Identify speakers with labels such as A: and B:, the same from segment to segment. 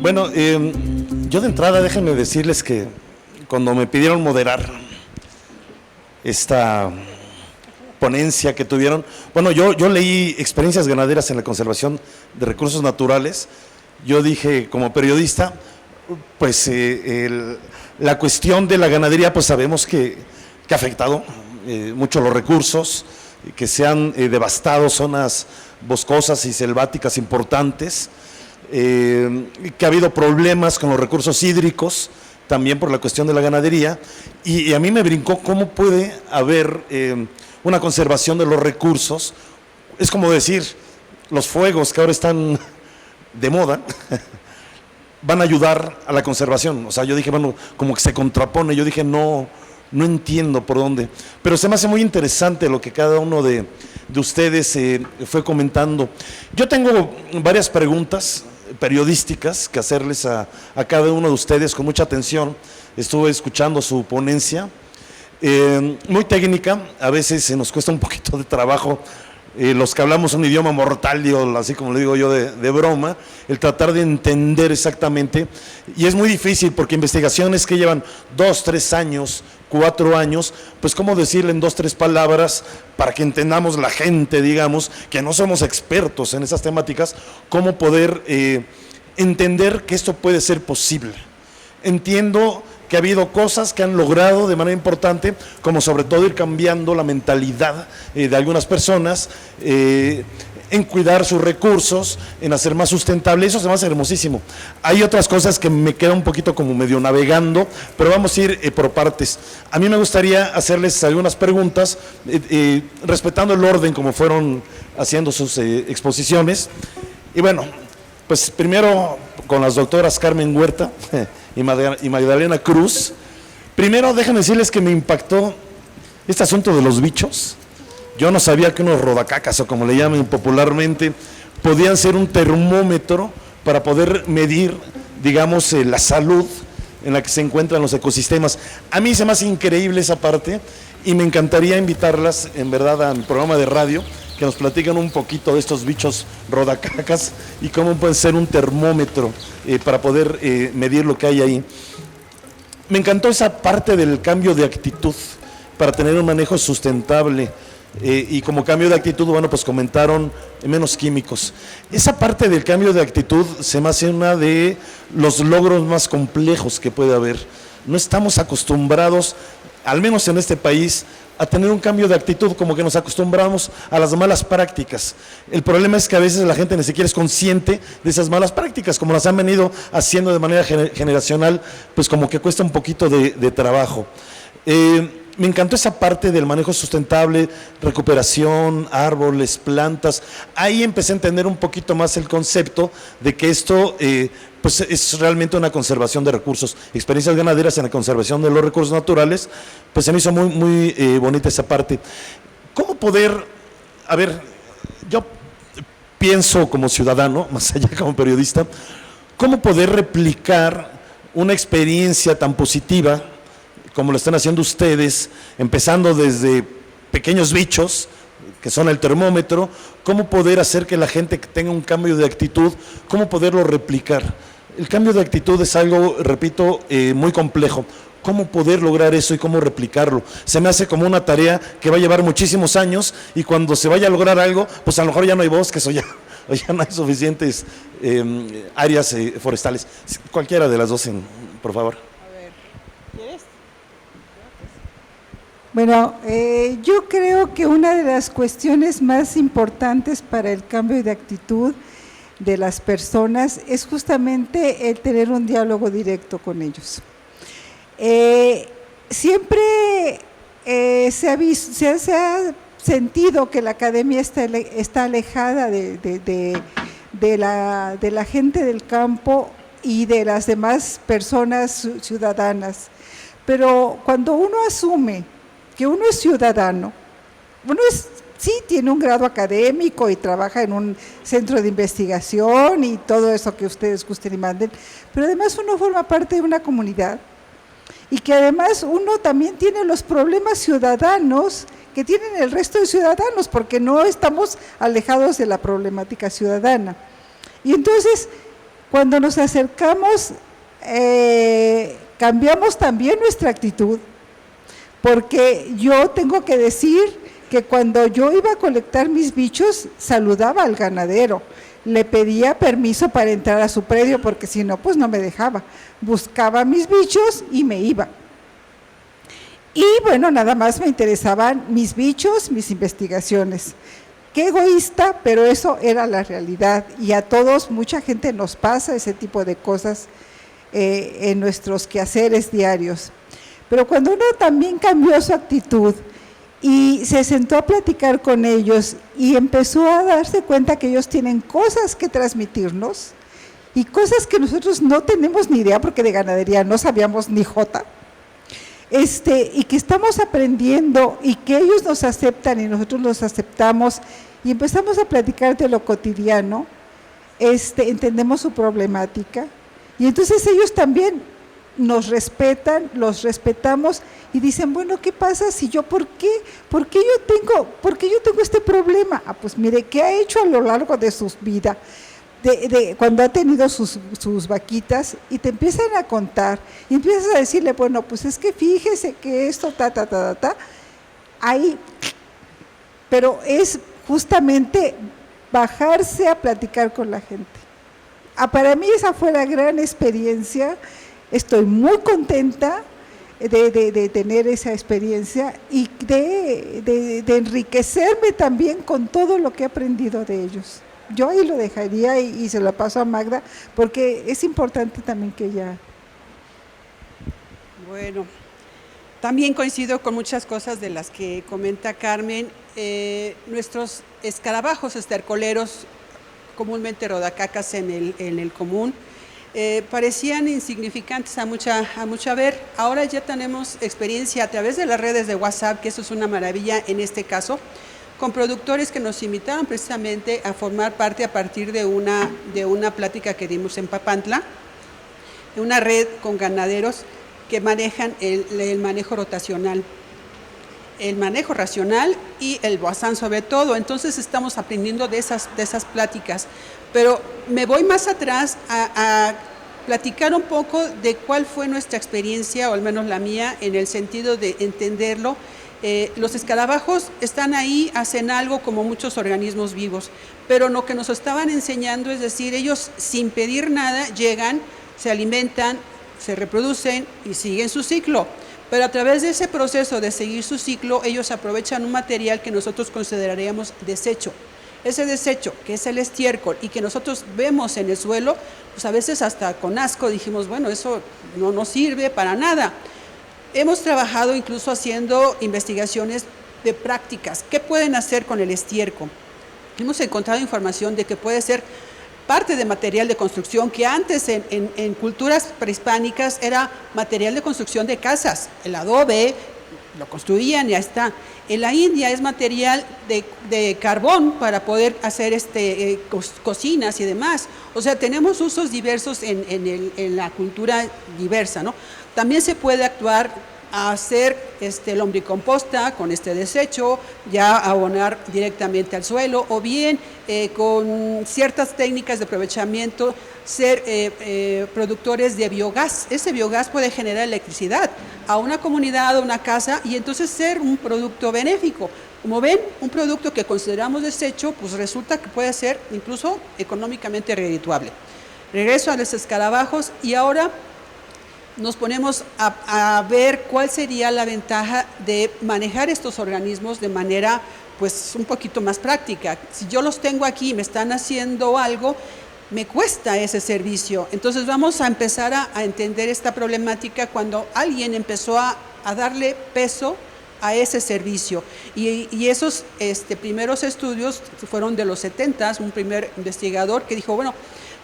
A: Bueno, yo de entrada déjenme decirles que cuando me pidieron moderar esta ponencia que tuvieron, bueno, yo leí experiencias ganaderas en la conservación de recursos naturales. Yo dije como periodista, pues la cuestión de la ganadería, pues sabemos que ha afectado mucho los recursos, que se han devastado zonas boscosas y selváticas importantes, que ha habido problemas con los recursos hídricos, también por la cuestión de la ganadería, y a mí me brincó cómo puede haber una conservación de los recursos. Es como decir, los fuegos que ahora están de moda van a ayudar a la conservación. O sea, yo dije, bueno, como que se contrapone. Yo dije, no entiendo por dónde, pero se me hace muy interesante lo que cada uno de ustedes fue comentando. Yo tengo varias preguntas periodísticas que hacerles a cada uno de ustedes con mucha atención. Estuve escuchando su ponencia, muy técnica. A veces se nos cuesta un poquito de trabajo, los que hablamos un idioma mortal, así como le digo yo de broma, el tratar de entender exactamente, y es muy difícil porque investigaciones que llevan 2, 3 años, 4 años, pues cómo decirle en 2, 3 palabras para que entendamos la gente, digamos, que no somos expertos en esas temáticas, cómo poder entender que esto puede ser posible. Entiendo que ha habido cosas que han logrado de manera importante, como sobre todo ir cambiando la mentalidad de algunas personas, en cuidar sus recursos, en hacer más sustentable. Eso se me hace hermosísimo. Hay otras cosas que me queda un poquito como medio navegando, pero vamos a ir por partes. A mí me gustaría hacerles algunas preguntas, respetando el orden como fueron haciendo sus exposiciones. Y bueno, pues primero con las doctoras Carmen Huerta y Magdalena Cruz. Primero déjenme decirles que me impactó este asunto de los bichos. Yo no sabía que unos rodacacas, o como le llaman popularmente, podían ser un termómetro para poder medir, digamos, la salud en la que se encuentran los ecosistemas. A mí se me hace increíble esa parte y me encantaría invitarlas, en verdad, a mi programa de radio, que nos platican un poquito de estos bichos rodacacas y cómo pueden ser un termómetro para poder medir lo que hay ahí. Me encantó esa parte del cambio de actitud para tener un manejo sustentable, y como cambio de actitud, bueno, pues comentaron menos químicos. Esa parte del cambio de actitud se me hace una de los logros más complejos que puede haber. No estamos acostumbrados, al menos en este país, a tener un cambio de actitud, como que nos acostumbramos a las malas prácticas. El problema es que a veces la gente ni siquiera es consciente de esas malas prácticas, como las han venido haciendo de manera generacional, pues como que cuesta un poquito de trabajo. Me encantó esa parte del manejo sustentable, recuperación, árboles, plantas. Ahí empecé a entender un poquito más el concepto de que esto pues es realmente una conservación de recursos. Experiencias ganaderas en la conservación de los recursos naturales, pues se me hizo muy bonita esa parte. ¿Cómo poder, a ver, yo pienso como ciudadano, más allá como periodista, cómo poder replicar una experiencia tan positiva como lo están haciendo ustedes, empezando desde pequeños bichos, que son el termómetro, cómo poder hacer que la gente tenga un cambio de actitud, cómo poderlo replicar? El cambio de actitud es algo, repito, muy complejo. ¿Cómo poder lograr eso y cómo replicarlo? Se me hace como una tarea que va a llevar muchísimos años, y cuando se vaya a lograr algo, pues a lo mejor ya no hay bosques o ya no hay suficientes áreas forestales. Cualquiera de las dos, por favor.
B: Bueno, yo creo que una de las cuestiones más importantes para el cambio de actitud de las personas es justamente el tener un diálogo directo con ellos. Siempre se ha sentido que la academia está alejada de la gente del campo y de las demás personas ciudadanas, pero cuando uno asume que uno es ciudadano, sí tiene un grado académico y trabaja en un centro de investigación y todo eso que ustedes gusten y manden, pero además uno forma parte de una comunidad y que además uno también tiene los problemas ciudadanos que tienen el resto de ciudadanos, porque no estamos alejados de la problemática ciudadana. Y entonces Cuando nos acercamos, cambiamos también nuestra actitud, porque yo tengo que decir que cuando yo iba a colectar mis bichos, saludaba al ganadero, le pedía permiso para entrar a su predio, porque si no, pues no me dejaba. Buscaba mis bichos y me iba. Y bueno, nada más me interesaban mis bichos, mis investigaciones. Qué egoísta, pero eso era la realidad. Y a todos, mucha gente nos pasa ese tipo de cosas en nuestros quehaceres diarios. Pero cuando uno también cambió su actitud y se sentó a platicar con ellos y empezó a darse cuenta que ellos tienen cosas que transmitirnos y cosas que nosotros no tenemos ni idea, porque de ganadería no sabíamos ni jota, y que estamos aprendiendo y que ellos nos aceptan y nosotros los aceptamos y empezamos a platicar de lo cotidiano, entendemos su problemática y entonces ellos también nos respetan, los respetamos y dicen, bueno, ¿qué pasa si yo, por qué yo tengo este problema? Ah, pues mire, ¿qué ha hecho a lo largo de sus vidas? Cuando ha tenido sus vaquitas y te empiezan a contar y empiezas a decirle, bueno, pues es que fíjese que esto, ahí, pero es justamente bajarse a platicar con la gente. Para mí esa fue la gran experiencia, estoy muy contenta de tener esa experiencia y de enriquecerme también con todo lo que he aprendido de ellos. Yo ahí lo dejaría y se lo paso a Magda, porque es importante también que ella...
C: Bueno, también coincido con muchas cosas de las que comenta Carmen. Nuestros escarabajos estercoleros, comúnmente rodacacas en el común, parecían insignificantes a mucha ver. Ahora ya tenemos experiencia a través de las redes de WhatsApp, que eso es una maravilla en este caso, con productores que nos invitaron precisamente a formar parte a partir de una plática que dimos en Papantla, de una red con ganaderos que manejan el manejo rotacional, el manejo racional y el boazán sobre todo. Entonces estamos aprendiendo de esas pláticas, pero me voy más atrás a platicar un poco de cuál fue nuestra experiencia, o al menos la mía, en el sentido de entenderlo. Los escarabajos están ahí, hacen algo como muchos organismos vivos, pero lo que nos estaban enseñando es decir, ellos sin pedir nada llegan, se alimentan, se reproducen y siguen su ciclo. Pero a través de ese proceso de seguir su ciclo, ellos aprovechan un material que nosotros consideraríamos desecho. Ese desecho, que es el estiércol y que nosotros vemos en el suelo, pues a veces hasta con asco dijimos, bueno, eso no nos sirve para nada. Hemos trabajado incluso haciendo investigaciones de prácticas. ¿Qué pueden hacer con el estiércol? Hemos encontrado información de que puede ser parte de material de construcción, que antes en culturas prehispánicas era material de construcción de casas. El adobe lo construían y ya está. En la India es material de carbón para poder hacer cocinas y demás. O sea, tenemos usos diversos en la cultura diversa, ¿no? También se puede actuar a hacer lombricomposta con este desecho, ya abonar directamente al suelo, o bien con ciertas técnicas de aprovechamiento, ser productores de biogás. Ese biogás puede generar electricidad a una comunidad, a una casa, y entonces ser un producto benéfico. Como ven, un producto que consideramos desecho, pues resulta que puede ser incluso económicamente redituable. Regreso a los escarabajos y ahora nos ponemos a ver cuál sería la ventaja de manejar estos organismos de manera pues un poquito más práctica. Si yo los tengo aquí y me están haciendo algo, me cuesta ese servicio. Entonces vamos a empezar a entender esta problemática cuando alguien empezó a darle peso a ese servicio. Y esos primeros estudios fueron de los 70s, un primer investigador que dijo, bueno,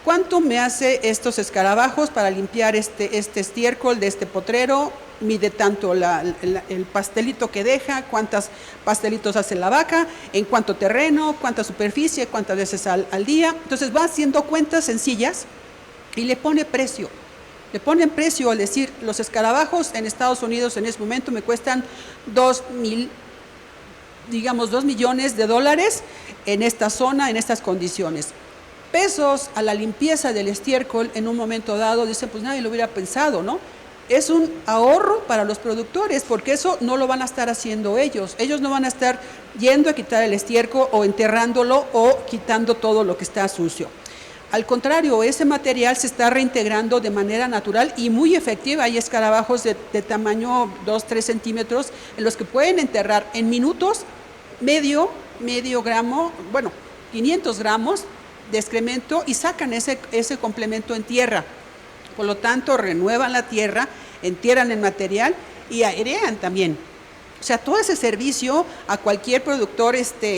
C: ¿cuánto me hace estos escarabajos para limpiar este estiércol de este potrero? Mide tanto el pastelito que deja, cuántos pastelitos hace la vaca, en cuánto terreno, cuánta superficie, cuántas veces al día. Entonces va haciendo cuentas sencillas y le pone precio. Le ponen precio al decir, los escarabajos en Estados Unidos en ese momento me cuestan $2 millones en esta zona, en estas condiciones. pesos a la limpieza del estiércol en un momento dado, dicen, pues nadie lo hubiera pensado, ¿no? Es un ahorro para los productores, porque eso no lo van a estar haciendo ellos. Ellos no van a estar yendo a quitar el estiércol o enterrándolo o quitando todo lo que está sucio. Al contrario, ese material se está reintegrando de manera natural y muy efectiva. Hay escarabajos de tamaño 2-3 centímetros en los que pueden enterrar en minutos medio gramo, bueno, 500 gramos de excremento y sacan ese complemento en tierra. Por lo tanto, renuevan la tierra, entierran el material y airean también. O sea, todo ese servicio a cualquier productor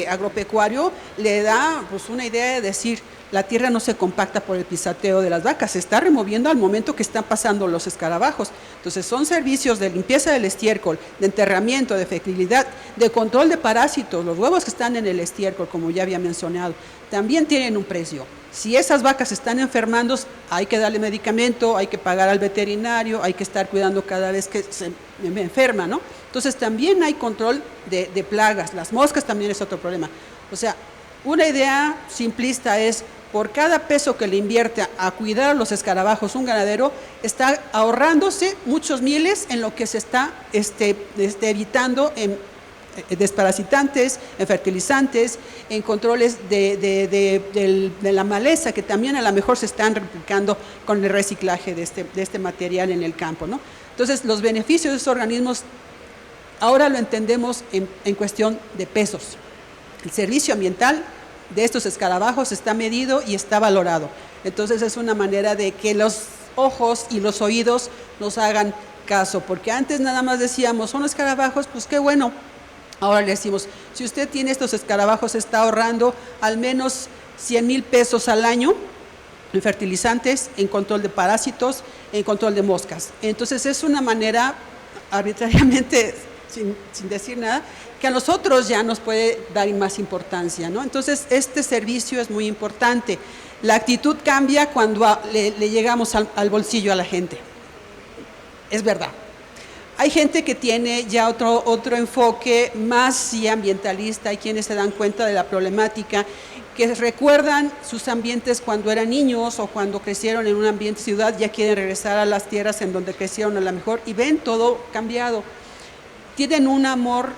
C: agropecuario le da pues una idea de decir, la tierra no se compacta por el pisateo de las vacas, se está removiendo al momento que están pasando los escarabajos. Entonces son servicios de limpieza del estiércol, de enterramiento, de fertilidad, de control de parásitos. Los huevos que están en el estiércol, como ya había mencionado, también tienen un precio. Si esas vacas están enfermando, hay que darle medicamento, hay que pagar al veterinario, hay que estar cuidando cada vez que se enferma, ¿no? Entonces también hay control de plagas. Las moscas también es otro problema. O sea, una idea simplista es, por cada peso que le invierte a cuidar a los escarabajos un ganadero, está ahorrándose muchos miles en lo que se está evitando en desparasitantes, en fertilizantes, en controles de la maleza, que también a lo mejor se están replicando con el reciclaje de este material en el campo, ¿no? Entonces, los beneficios de estos organismos ahora lo entendemos en cuestión de pesos. El servicio ambiental de estos escarabajos está medido y está valorado. Entonces es una manera de que los ojos y los oídos nos hagan caso, porque antes nada más decíamos, son escarabajos, pues qué bueno. Ahora le decimos, si usted tiene estos escarabajos, está ahorrando al menos 100,000 pesos al año en fertilizantes, en control de parásitos, en control de moscas. Entonces es una manera arbitrariamente, sin decir nada, que a nosotros ya nos puede dar más importancia, ¿no? Entonces, este servicio es muy importante. La actitud cambia cuando le llegamos al bolsillo a la gente. Es verdad. Hay gente que tiene ya otro enfoque más ambientalista, hay quienes se dan cuenta de la problemática, que recuerdan sus ambientes cuando eran niños o cuando crecieron en un ambiente ciudad, ya quieren regresar a las tierras en donde crecieron a lo mejor y ven todo cambiado. Tienen un amor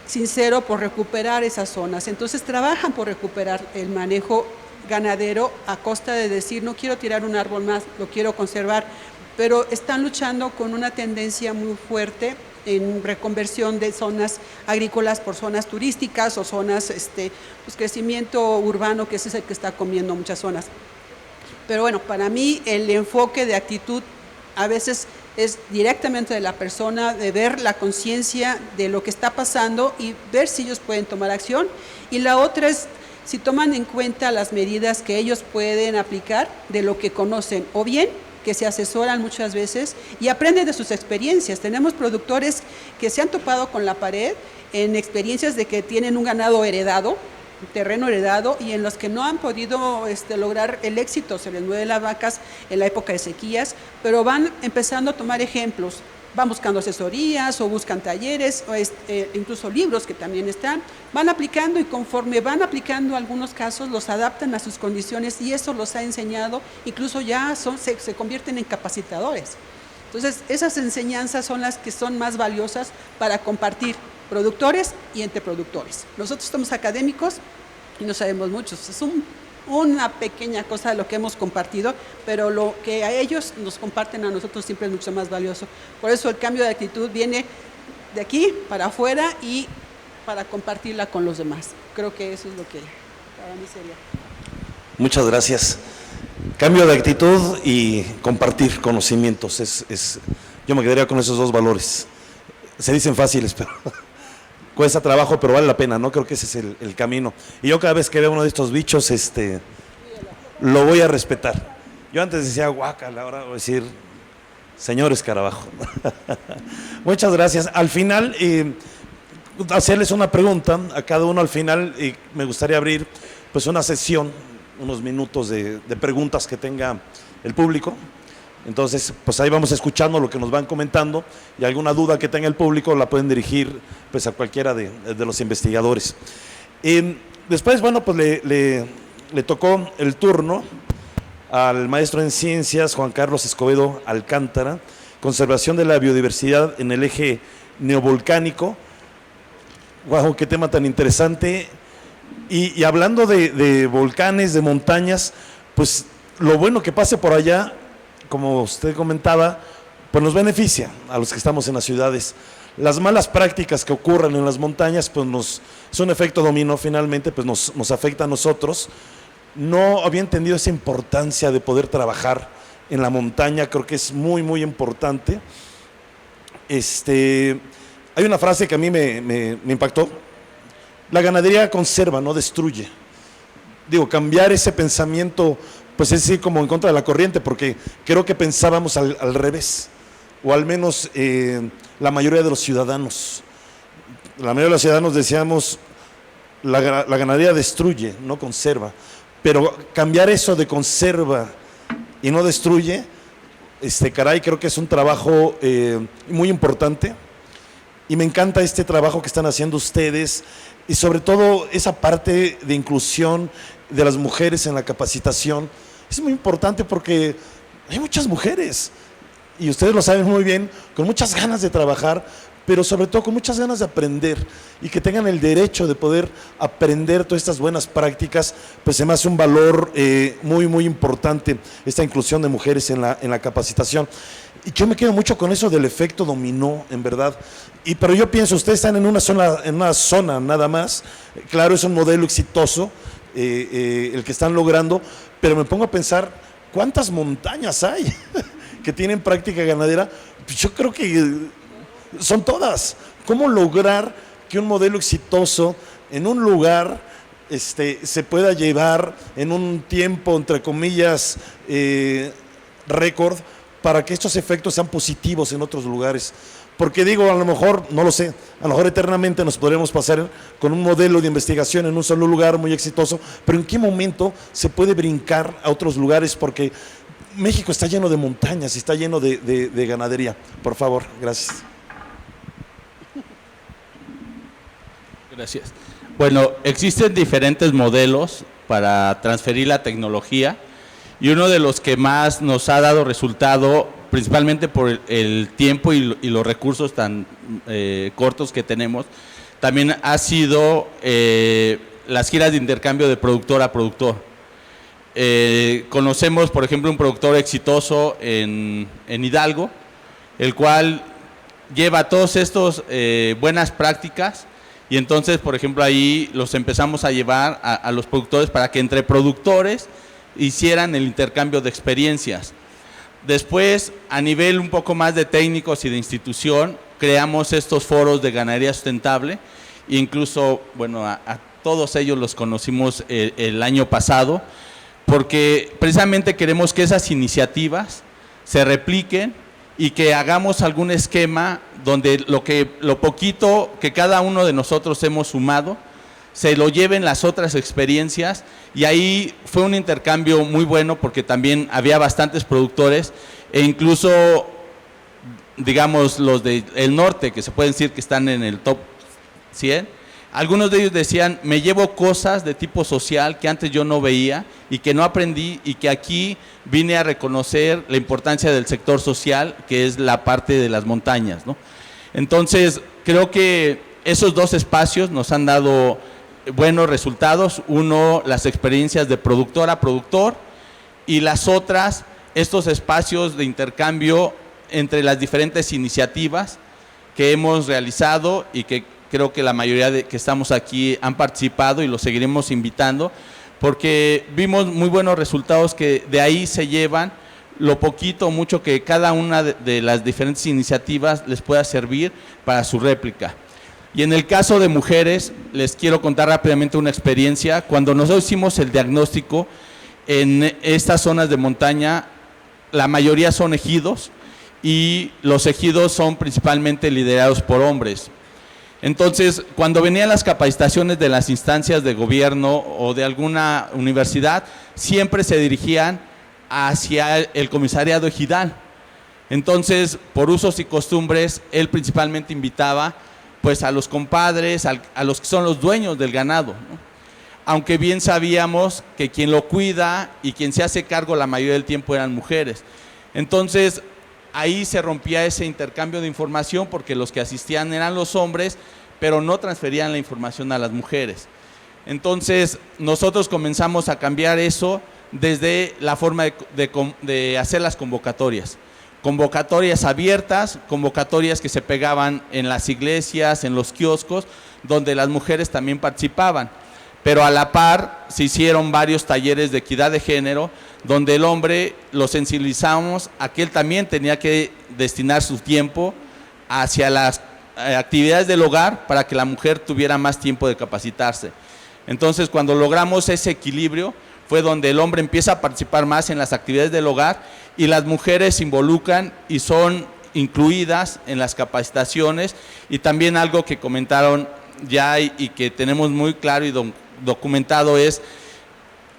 C: sincero por recuperar esas zonas, entonces trabajan por recuperar el manejo ganadero a costa de decir, no quiero tirar un árbol más, lo quiero conservar, pero están luchando con una tendencia muy fuerte en reconversión de zonas agrícolas por zonas turísticas o zonas, pues crecimiento urbano, que ese es el que está comiendo muchas zonas. Pero bueno, para mí el enfoque de actitud a veces es directamente de la persona, de ver la conciencia de lo que está pasando y ver si ellos pueden tomar acción. Y la otra es si toman en cuenta las medidas que ellos pueden aplicar de lo que conocen, o bien que se asesoran muchas veces y aprenden de sus experiencias. Tenemos productores que se han topado con la pared en experiencias de que tienen un ganado heredado, un terreno heredado, y en los que no han podido lograr el éxito. Se les mueren las vacas en la época de sequías, pero van empezando a tomar ejemplos, van buscando asesorías o buscan talleres, o incluso libros que también van aplicando, y conforme van aplicando algunos casos los adaptan a sus condiciones, y eso los ha enseñado, incluso ya se convierten en capacitadores. Entonces esas enseñanzas son las que son más valiosas para compartir productores y entre productores. Nosotros somos académicos y no sabemos mucho, es una pequeña cosa de lo que hemos compartido, pero lo que a ellos nos comparten a nosotros siempre es mucho más valioso. Por eso el cambio de actitud viene de aquí para afuera y para compartirla con los demás. Creo que eso es lo que para mí sería.
A: Muchas gracias. Cambio de actitud y compartir conocimientos. Yo me quedaría con esos dos valores. Se dicen fáciles, pero cuesta trabajo, pero vale la pena, ¿no? Creo que ese es el camino. Y yo cada vez que veo uno de estos bichos, lo voy a respetar. Yo antes decía guácala, ahora voy a decir señor escarabajo. Muchas gracias. Al final, hacerles una pregunta a cada uno al final, y me gustaría abrir pues una sesión, unos minutos de preguntas que tenga el público. Entonces, pues ahí vamos escuchando lo que nos van comentando, y alguna duda que tenga el público la pueden dirigir pues a cualquiera de los investigadores. Después, bueno, pues le le tocó el turno al maestro en ciencias Juan Carlos Escobedo Alcántara, conservación de la biodiversidad en el eje neovolcánico. Guau, qué tema tan interesante. Y hablando de volcanes, de montañas, pues lo bueno que pase por allá, como usted comentaba, pues nos beneficia a los que estamos en las ciudades. Las malas prácticas que ocurran en las montañas, pues es un efecto dominó finalmente, pues nos afecta a nosotros. No había entendido esa importancia de poder trabajar en la montaña, creo que es muy, muy importante. Hay una frase que a mí me impactó: la ganadería conserva, no destruye. Digo, cambiar ese pensamiento, pues es ir como en contra de la corriente, porque creo que pensábamos al revés, o al menos la mayoría de los ciudadanos. La mayoría de los ciudadanos decíamos, la ganadería destruye, no conserva. Pero cambiar eso de conserva y no destruye, caray, creo que es un trabajo muy importante. Y me encanta este trabajo que están haciendo ustedes, y sobre todo esa parte de inclusión de las mujeres en la capacitación. Es muy importante porque hay muchas mujeres, y ustedes lo saben muy bien, con muchas ganas de trabajar, pero sobre todo con muchas ganas de aprender, y que tengan el derecho de poder aprender todas estas buenas prácticas, pues se me hace un valor muy, muy importante esta inclusión de mujeres en la capacitación. Y yo me quedo mucho con eso del efecto dominó, en verdad. Pero yo pienso, ustedes están en una zona nada más. Claro, es un modelo exitoso el que están logrando, pero me pongo a pensar, ¿cuántas montañas hay que tienen práctica ganadera? Pues yo creo que son todas. ¿Cómo lograr que un modelo exitoso en un lugar se pueda llevar en un tiempo, entre comillas, récord, para que estos efectos sean positivos en otros lugares? Porque digo, a lo mejor, no lo sé, a lo mejor eternamente nos podremos pasar con un modelo de investigación en un solo lugar muy exitoso, pero ¿en qué momento se puede brincar a otros lugares? Porque México está lleno de montañas y está lleno de ganadería. Por favor, gracias.
D: Gracias. Bueno, existen diferentes modelos para transferir la tecnología, y uno de los que más nos ha dado resultado, principalmente por el tiempo y los recursos tan cortos que tenemos, también ha sido las giras de intercambio de productor a productor. Conocemos, por ejemplo, un productor exitoso en Hidalgo, el cual lleva todos estos buenas prácticas, y entonces, por ejemplo, ahí los empezamos a llevar a los productores para que entre productores hicieran el intercambio de experiencias. Después, a nivel un poco más de técnicos y de institución, creamos estos foros de ganadería sustentable, e incluso, bueno, a todos ellos los conocimos el año pasado, porque precisamente queremos que esas iniciativas se repliquen y que hagamos algún esquema donde lo poquito que cada uno de nosotros hemos sumado se lo lleven las otras experiencias. Y ahí fue un intercambio muy bueno, porque también había bastantes productores, e incluso, digamos, los del norte, que se pueden decir que están en el top 100, algunos de ellos decían, me llevo cosas de tipo social que antes yo no veía y que no aprendí, y que aquí vine a reconocer la importancia del sector social, que es la parte de las montañas, ¿no? Entonces, creo que esos dos espacios nos han dado buenos resultados. Uno, las experiencias de productor a productor, y las otras, estos espacios de intercambio entre las diferentes iniciativas que hemos realizado, y que creo que la mayoría de que estamos aquí han participado, y los seguiremos invitando, porque vimos muy buenos resultados que de ahí se llevan lo poquito o mucho que cada una de las diferentes iniciativas les pueda servir para su réplica. Y en el caso de mujeres, les quiero contar rápidamente una experiencia. Cuando nosotros hicimos el diagnóstico, en estas zonas de montaña, la mayoría son ejidos, y los ejidos son principalmente liderados por hombres. Entonces, cuando venían las capacitaciones de las instancias de gobierno o de alguna universidad, siempre se dirigían hacia el comisariado ejidal. Entonces, por usos y costumbres, él principalmente invitaba pues a los compadres, a los que son los dueños del ganado, ¿no? aunque bien sabíamos que quien lo cuida y quien se hace cargo la mayoría del tiempo eran mujeres. Entonces, ahí se rompía ese intercambio de información porque los que asistían eran los hombres, pero no transferían la información a las mujeres. Entonces, nosotros comenzamos a cambiar eso desde la forma de hacer las convocatorias. Convocatorias abiertas, convocatorias que se pegaban en las iglesias, en los kioscos, donde las mujeres también participaban. Pero a la par se hicieron varios talleres de equidad de género, donde el hombre lo sensibilizamos a que él también tenía que destinar su tiempo hacia las actividades del hogar para que la mujer tuviera más tiempo de capacitarse. Entonces, cuando logramos ese equilibrio, fue donde el hombre empieza a participar más en las actividades del hogar y las mujeres se involucran y son incluidas en las capacitaciones. Y también algo que comentaron ya y que tenemos muy claro y documentado es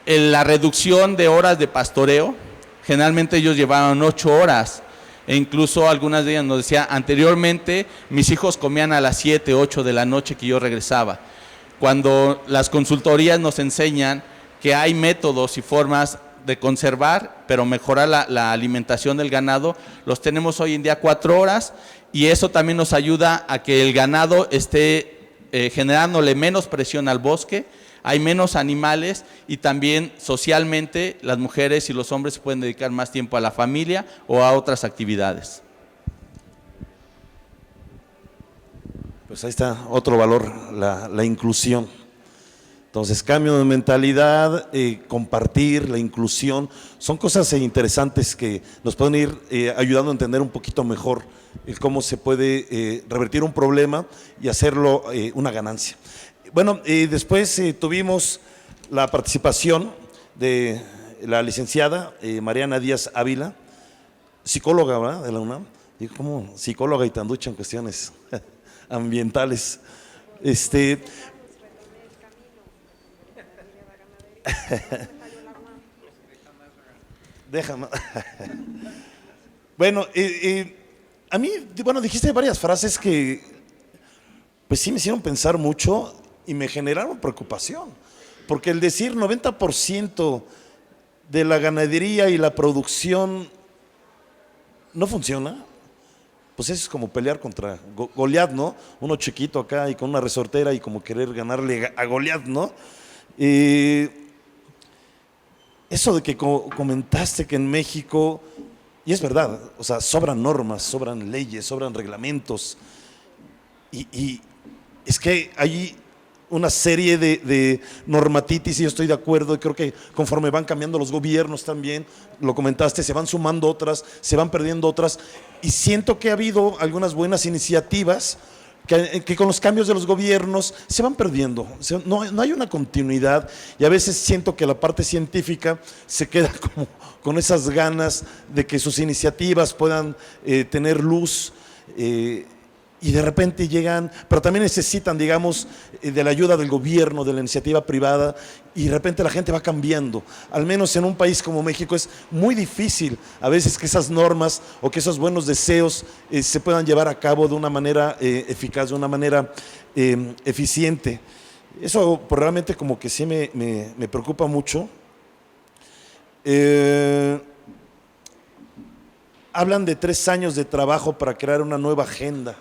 D: la reducción de horas de pastoreo. Generalmente ellos llevaban 8 horas e incluso algunas de ellas nos decían, anteriormente mis hijos comían a las 7, 8 de la noche que yo regresaba. Cuando las consultorías nos enseñan que hay métodos y formas de conservar, pero mejorar la alimentación del ganado, los tenemos hoy en día 4 horas y eso también nos ayuda a que el ganado esté generándole menos presión al bosque, hay menos animales y también socialmente las mujeres y los hombres se pueden dedicar más tiempo a la familia o a otras actividades.
A: Pues ahí está otro valor, la inclusión. Entonces, cambio de mentalidad, compartir, la inclusión, son cosas interesantes que nos pueden ir ayudando a entender un poquito mejor cómo se puede revertir un problema y hacerlo una ganancia. Bueno, después tuvimos la participación de la licenciada Mariana Díaz Ávila, psicóloga, ¿verdad?, de la UNAM. Digo, como psicóloga y tan ducha en cuestiones ambientales. Déjame. Bueno, a mí, bueno, dijiste varias frases que pues sí me hicieron pensar mucho y me generaron preocupación, porque el decir 90% de la ganadería y la producción no funciona, pues eso es como pelear contra Goliat, ¿no? Uno chiquito acá y con una resortera y como querer ganarle a Goliat, ¿no? Eso de que comentaste que en México, y es verdad, o sea, sobran normas, sobran leyes, sobran reglamentos, y es que hay una serie de normatitis y yo estoy de acuerdo y creo que conforme van cambiando los gobiernos también, lo comentaste, se van sumando otras, se van perdiendo otras y siento que ha habido algunas buenas iniciativas que con los cambios de los gobiernos se van perdiendo, no hay una continuidad y a veces siento que la parte científica se queda como con esas ganas de que sus iniciativas puedan tener luz y de repente llegan, pero también necesitan, digamos, de la ayuda del gobierno, de la iniciativa privada y de repente la gente va cambiando. Al menos en un país como México es muy difícil a veces que esas normas o que esos buenos deseos se puedan llevar a cabo de una manera eficaz, de una manera eficiente. Eso pues, realmente como que sí me preocupa mucho. Hablan de 3 años de trabajo para crear una nueva agenda.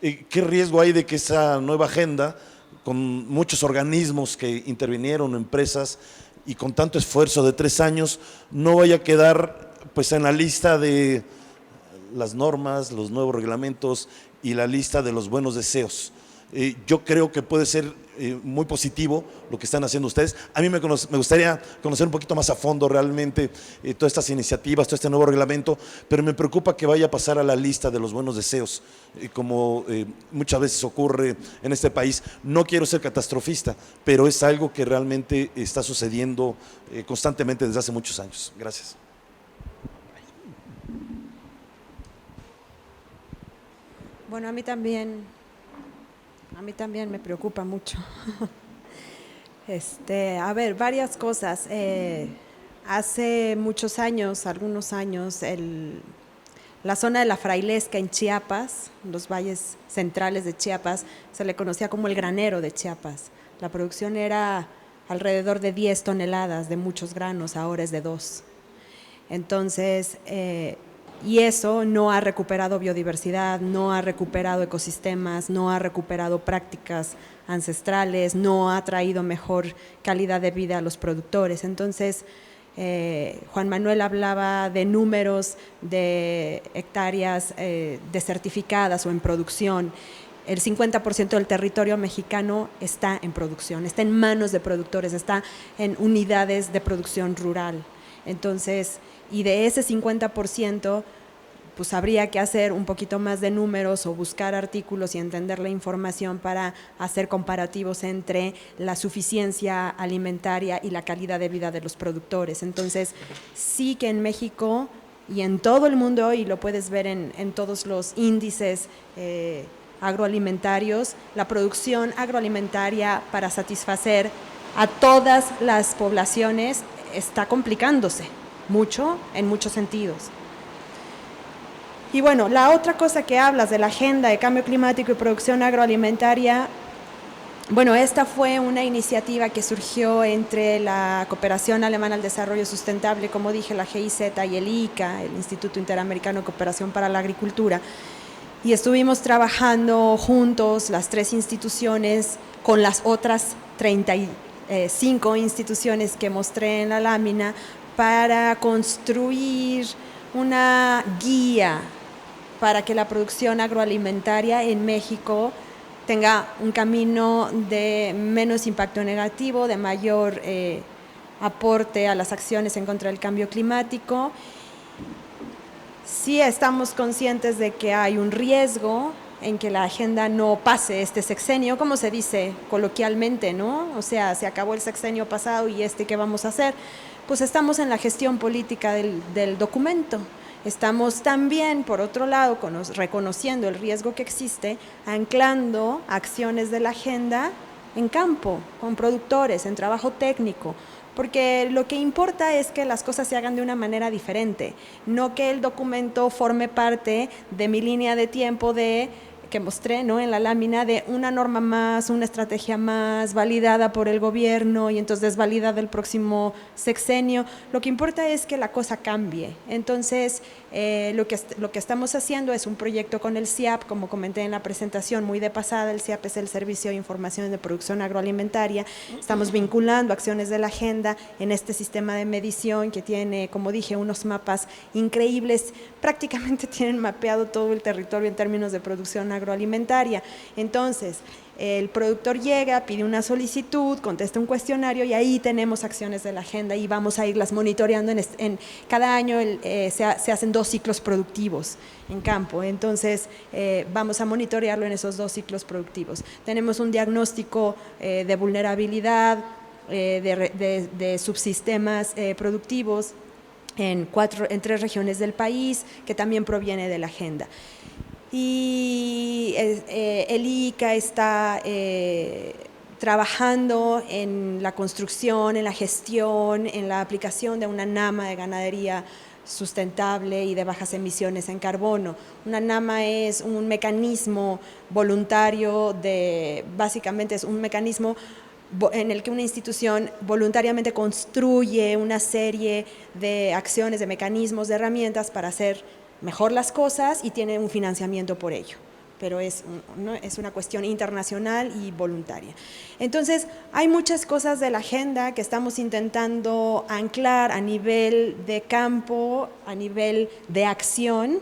A: ¿Qué riesgo hay de que esa nueva agenda, con muchos organismos que intervinieron, empresas, y con tanto esfuerzo de 3 años, no vaya a quedar pues en la lista de las normas, los nuevos reglamentos y la lista de los buenos deseos? Yo creo que puede ser muy positivo lo que están haciendo ustedes. A mí me gustaría conocer un poquito más a fondo realmente todas estas iniciativas, todo este nuevo reglamento, pero me preocupa que vaya a pasar a la lista de los buenos deseos, como muchas veces ocurre en este país. No quiero ser catastrofista, pero es algo que realmente está sucediendo constantemente desde hace muchos años. Gracias.
E: Bueno, a mí también me preocupa mucho. A ver, varias cosas. Hace muchos años, algunos años, la zona de la Frailesca en Chiapas, los valles centrales de Chiapas, se le conocía como el granero de Chiapas. La producción era alrededor de 10 toneladas de muchos granos, ahora es de 2. Entonces, y eso no ha recuperado biodiversidad, no ha recuperado ecosistemas, no ha recuperado prácticas ancestrales, no ha traído mejor calidad de vida a los productores. Entonces, Juan Manuel hablaba de números de hectáreas desertificadas o en producción. El 50% del territorio mexicano está en producción, está en manos de productores, está en unidades de producción rural. Entonces, y de ese 50%, pues habría que hacer un poquito más de números o buscar artículos y entender la información para hacer comparativos entre la suficiencia alimentaria y la calidad de vida de los productores. Entonces, sí que en México y en todo el mundo, y lo puedes ver en todos los índices agroalimentarios, la producción agroalimentaria para satisfacer a todas las poblaciones está complicándose mucho en muchos sentidos. Y bueno, la otra cosa que hablas de la agenda de cambio climático y producción agroalimentaria, bueno, esta fue una iniciativa que surgió entre la Cooperación Alemana al Desarrollo Sustentable, como dije, la GIZ y el ICA, el Instituto Interamericano de Cooperación para la Agricultura, y estuvimos trabajando juntos las 3 instituciones con las otras 35 instituciones que mostré en la lámina para construir una guía para que la producción agroalimentaria en México tenga un camino de menos impacto negativo, de mayor aporte a las acciones en contra del cambio climático. Sí estamos conscientes de que hay un riesgo en que la agenda no pase este sexenio, como se dice coloquialmente, ¿no? O sea, se acabó el sexenio pasado y ¿qué vamos a hacer? Pues estamos en la gestión política del documento. Estamos también, por otro lado, reconociendo el riesgo que existe, anclando acciones de la agenda en campo, con productores, en trabajo técnico, porque lo que importa es que las cosas se hagan de una manera diferente, no que el documento forme parte de mi línea de tiempo que mostré, ¿no?, en la lámina, de una norma más, una estrategia más, validada por el gobierno y entonces desvalidada el próximo sexenio. Lo que importa es que la cosa cambie. Entonces, lo que estamos haciendo es un proyecto con el CIAP, como comenté en la presentación, muy de pasada. El CIAP es el Servicio de Información de Producción Agroalimentaria. Estamos vinculando acciones de la agenda en este sistema de medición que tiene, como dije, unos mapas increíbles. Prácticamente tienen mapeado todo el territorio en términos de producción agroalimentaria. Entonces, el productor llega, pide una solicitud, contesta un cuestionario y ahí tenemos acciones de la agenda y vamos a irlas monitoreando. Cada año se hacen 2 ciclos productivos en campo, entonces vamos a monitorearlo en esos 2 ciclos productivos. Tenemos un diagnóstico de vulnerabilidad de subsistemas productivos en 3 regiones del país, que también proviene de la agenda. Y el ICA está trabajando en la construcción, en la gestión, en la aplicación de una NAMA de ganadería sustentable y de bajas emisiones en carbono. Una NAMA es un mecanismo voluntario básicamente es un mecanismo en el que una institución voluntariamente construye una serie de acciones, de mecanismos, de herramientas para hacer mejor las cosas y tiene un financiamiento por ello, pero es una cuestión internacional y voluntaria. Entonces, hay muchas cosas de la agenda que estamos intentando anclar a nivel de campo, a nivel de acción,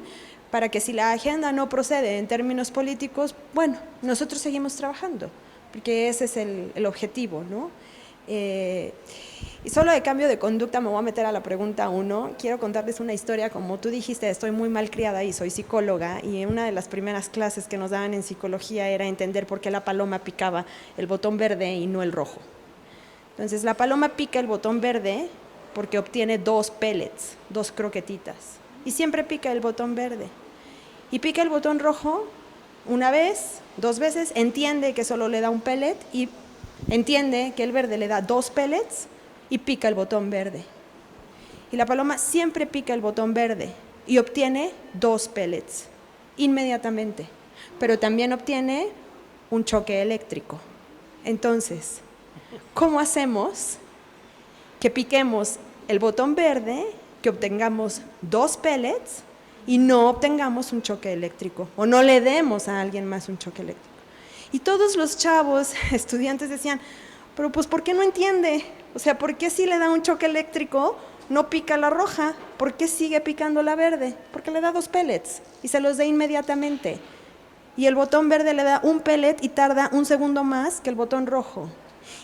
E: para que si la agenda no procede en términos políticos, bueno, nosotros seguimos trabajando, porque ese es el objetivo, ¿no? Y solo de cambio de conducta me voy a meter a la pregunta 1. Quiero contarles una historia. Como tú dijiste, estoy muy mal criada y soy psicóloga, y una de las primeras clases que nos daban en psicología era entender por qué la paloma picaba el botón verde y no el rojo. Entonces, la paloma pica el botón verde porque obtiene 2 pellets, 2 croquetitas, y siempre pica el botón verde. Y pica el botón rojo una vez, 2 veces, entiende que solo le da un pellet y entiende que el verde le da 2 pellets y pica el botón verde. Y la paloma siempre pica el botón verde y obtiene 2 pellets inmediatamente, pero también obtiene un choque eléctrico. Entonces, ¿Cómo hacemos que piquemos el botón verde, que obtengamos 2 pellets y no obtengamos un choque eléctrico o no le demos a alguien más un choque eléctrico? Y todos los chavos, estudiantes decían, pero pues ¿por qué no entiende? O sea, ¿por qué si le da un choque eléctrico no pica la roja? ¿Por qué sigue picando la verde? Porque le da 2 pellets y se los da inmediatamente. Y el botón verde le da un pellet y tarda 1 segundo más que el botón rojo.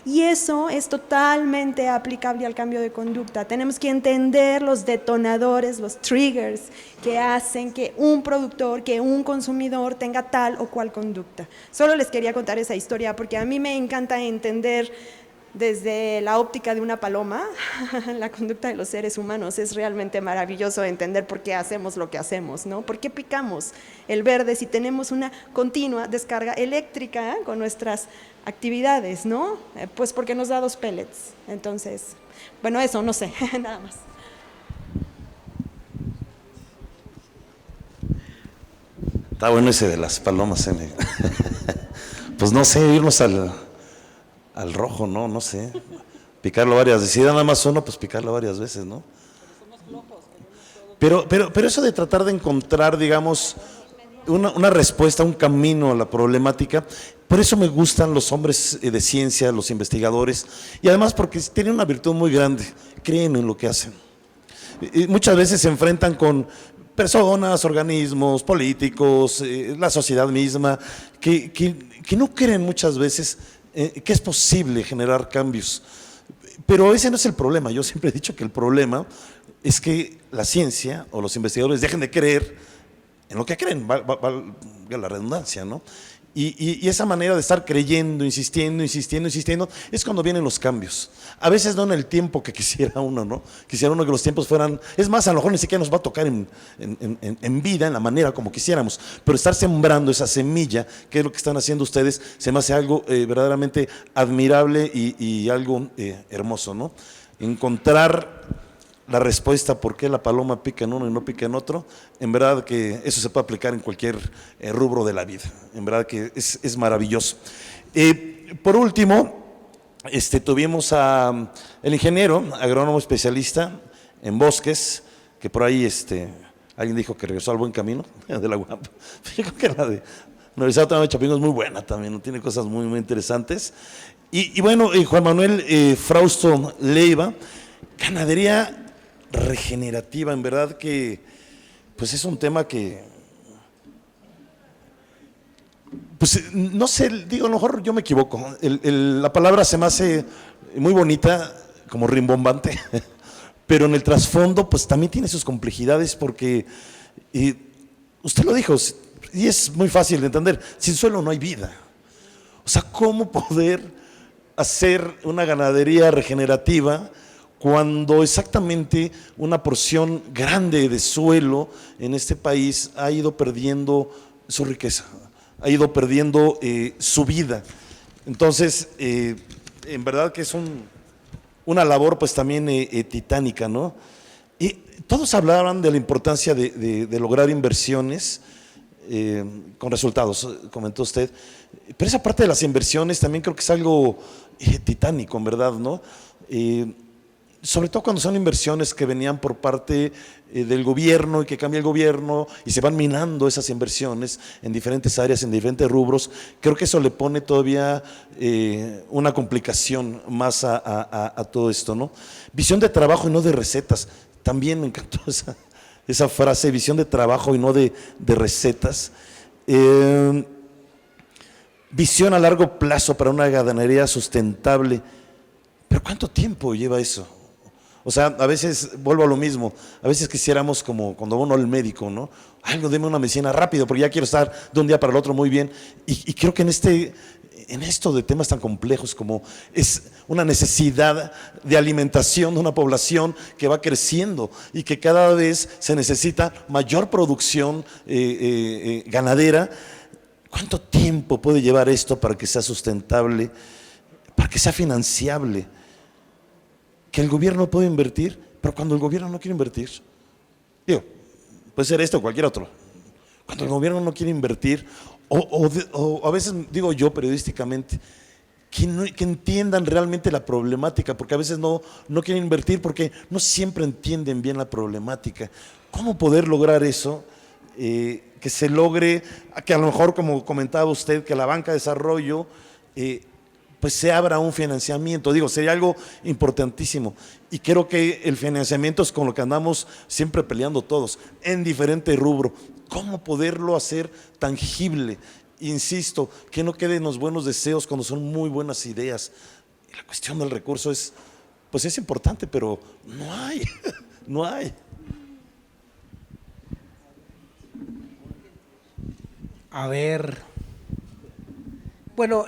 E: Y eso es totalmente aplicable al cambio de conducta. Tenemos que entender los detonadores, los triggers que hacen que un productor, que un consumidor tenga tal o cual conducta. Solo les quería contar esa historia porque a mí me encanta entender desde la óptica de una paloma la conducta de los seres humanos. Es realmente maravilloso entender por qué hacemos lo que hacemos, ¿no? ¿Por qué picamos el verde si tenemos una continua descarga eléctrica con nuestras actividades, ¿no? Pues porque nos da 2 pellets. Entonces, bueno, eso, no sé, nada más.
A: Está bueno ese de las palomas, Pues no sé, irnos al rojo, no sé. Picarlo varias veces. Si da nada más uno, pues picarlo varias veces, ¿no? Pero eso de tratar de encontrar, digamos, una respuesta, un camino a la problemática, por eso me gustan los hombres de ciencia, los investigadores, y además porque tienen una virtud muy grande, creen en lo que hacen. Y muchas veces se enfrentan con personas, organismos, políticos, la sociedad misma, que no creen muchas veces que es posible generar cambios. Pero ese no es el problema. Yo siempre he dicho que el problema es que la ciencia o los investigadores dejen de creer en lo que creen, valga la redundancia, ¿no? Y esa manera de estar creyendo, insistiendo, es cuando vienen los cambios. A veces no en el tiempo que quisiera uno, ¿no? Quisiera uno que los tiempos fueran, es más, a lo mejor ni siquiera nos va a tocar en vida, en la manera como quisiéramos, pero estar sembrando esa semilla, que es lo que están haciendo ustedes, se me hace algo verdaderamente admirable y algo hermoso, ¿no? Encontrar la respuesta por qué la paloma pica en uno y no pica en otro, en verdad que eso se puede aplicar en cualquier rubro de la vida, en verdad que es maravilloso. Por último, tuvimos al ingeniero agrónomo especialista en bosques, que por ahí alguien dijo que regresó al buen camino de la UAP. Yo creo que la de la Universidad Autónoma de Chapingo es muy buena también, tiene cosas muy, muy interesantes. Y bueno, Juan Manuel Frausto Leiva, ganadería regenerativa, en verdad que pues es un tema que pues no sé, digo, a lo mejor yo me equivoco, la palabra se me hace muy bonita, como rimbombante, pero en el trasfondo pues también tiene sus complejidades porque usted lo dijo y es muy fácil de entender, sin suelo no hay vida. O sea, ¿cómo poder hacer una ganadería regenerativa cuando exactamente una porción grande de suelo en este país ha ido perdiendo su riqueza, ha ido perdiendo su vida? Entonces, en verdad que es una labor pues también titánica, ¿no? Y todos hablaban de la importancia de lograr inversiones con resultados, comentó usted, pero esa parte de las inversiones también creo que es algo titánico, en verdad, ¿no? Sobre todo cuando son inversiones que venían por parte del gobierno y que cambia el gobierno y se van minando esas inversiones en diferentes áreas, en diferentes rubros, creo que eso le pone todavía una complicación más a todo esto, ¿no? Visión de trabajo y no de recetas, también me encantó esa frase, visión de trabajo y no de recetas. Visión a largo plazo para una ganadería sustentable, pero ¿cuánto tiempo lleva eso? O sea, a veces, vuelvo a lo mismo, a veces quisiéramos como cuando uno al médico, ¿no? Algo, deme una medicina rápido, porque ya quiero estar de un día para el otro muy bien. Y creo que en esto de temas tan complejos como es una necesidad de alimentación de una población que va creciendo y que cada vez se necesita mayor producción ganadera, ¿cuánto tiempo puede llevar esto para que sea sustentable, para que sea financiable? Que el gobierno puede invertir, pero cuando el gobierno no quiere invertir, digo, puede ser esto o cualquier otro, cuando el gobierno no quiere invertir, o a veces digo yo periodísticamente, que entiendan realmente la problemática, porque a veces no quieren invertir porque no siempre entienden bien la problemática. ¿Cómo poder lograr eso? Que se logre, que a lo mejor, como comentaba usted, que la banca de desarrollo pues se abra un financiamiento. Digo, sería algo importantísimo. Y creo que el financiamiento es con lo que andamos siempre peleando todos, en diferente rubro. ¿Cómo poderlo hacer tangible? Insisto, que no queden los buenos deseos cuando son muy buenas ideas. Y la cuestión del recurso pues es importante, pero no hay, no hay.
F: A ver, bueno,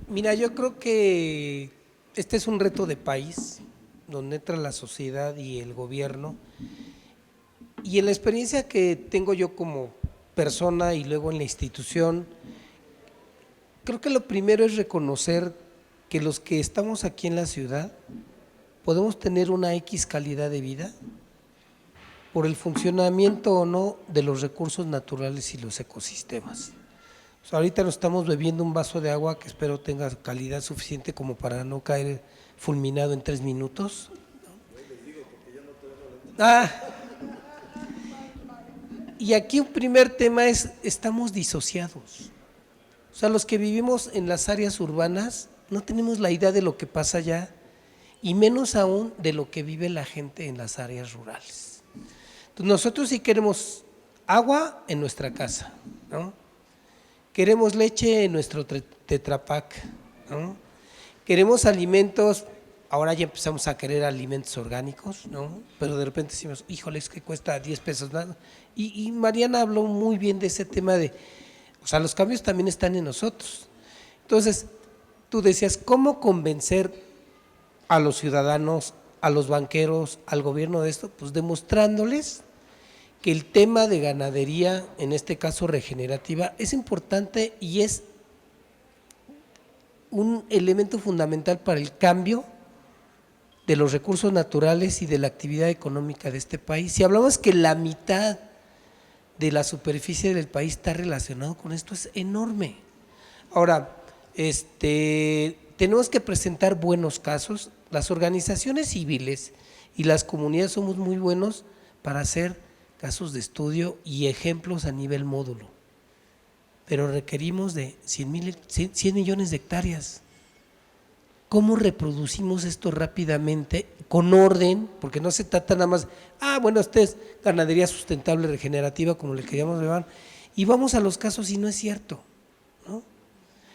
F: mira, yo creo que este es un reto de país, donde entra la sociedad y el gobierno, y en la experiencia que tengo yo como persona y luego en la institución, creo que lo primero es reconocer que los que estamos aquí en la ciudad podemos tener una X calidad de vida por el funcionamiento o no de los recursos naturales y los ecosistemas. O sea, ahorita nos estamos bebiendo un vaso de agua que espero tenga calidad suficiente como para no caer fulminado en 3 minutos. Y aquí un primer tema es, estamos disociados. O sea, los que vivimos en las áreas urbanas no tenemos la idea de lo que pasa allá y menos aún de lo que vive la gente en las áreas rurales. Entonces, nosotros sí queremos agua en nuestra casa, ¿no? Queremos leche en nuestro Tetra Pak, ¿no? Queremos alimentos, ahora ya empezamos a querer alimentos orgánicos, ¿no? Pero de repente decimos, híjole, es que cuesta 10 pesos nada. Y Mariana habló muy bien de ese tema de, o sea, los cambios también están en nosotros. Entonces, tú decías, ¿cómo convencer a los ciudadanos, a los banqueros, al gobierno de esto? Pues demostrándoles que el tema de ganadería, en este caso regenerativa, es importante y es un elemento fundamental para el cambio de los recursos naturales y de la actividad económica de este país. Si hablamos que la mitad de la superficie del país está relacionado con esto, es enorme. Ahora, tenemos que presentar buenos casos. Las organizaciones civiles y las comunidades somos muy buenos para hacer casos de estudio y ejemplos a nivel módulo, pero requerimos de 100 millones de hectáreas. ¿Cómo reproducimos esto rápidamente, con orden? Porque no se trata nada más, bueno, esta es ganadería sustentable regenerativa, como le queríamos llamar, y vamos a los casos y no es cierto, ¿no?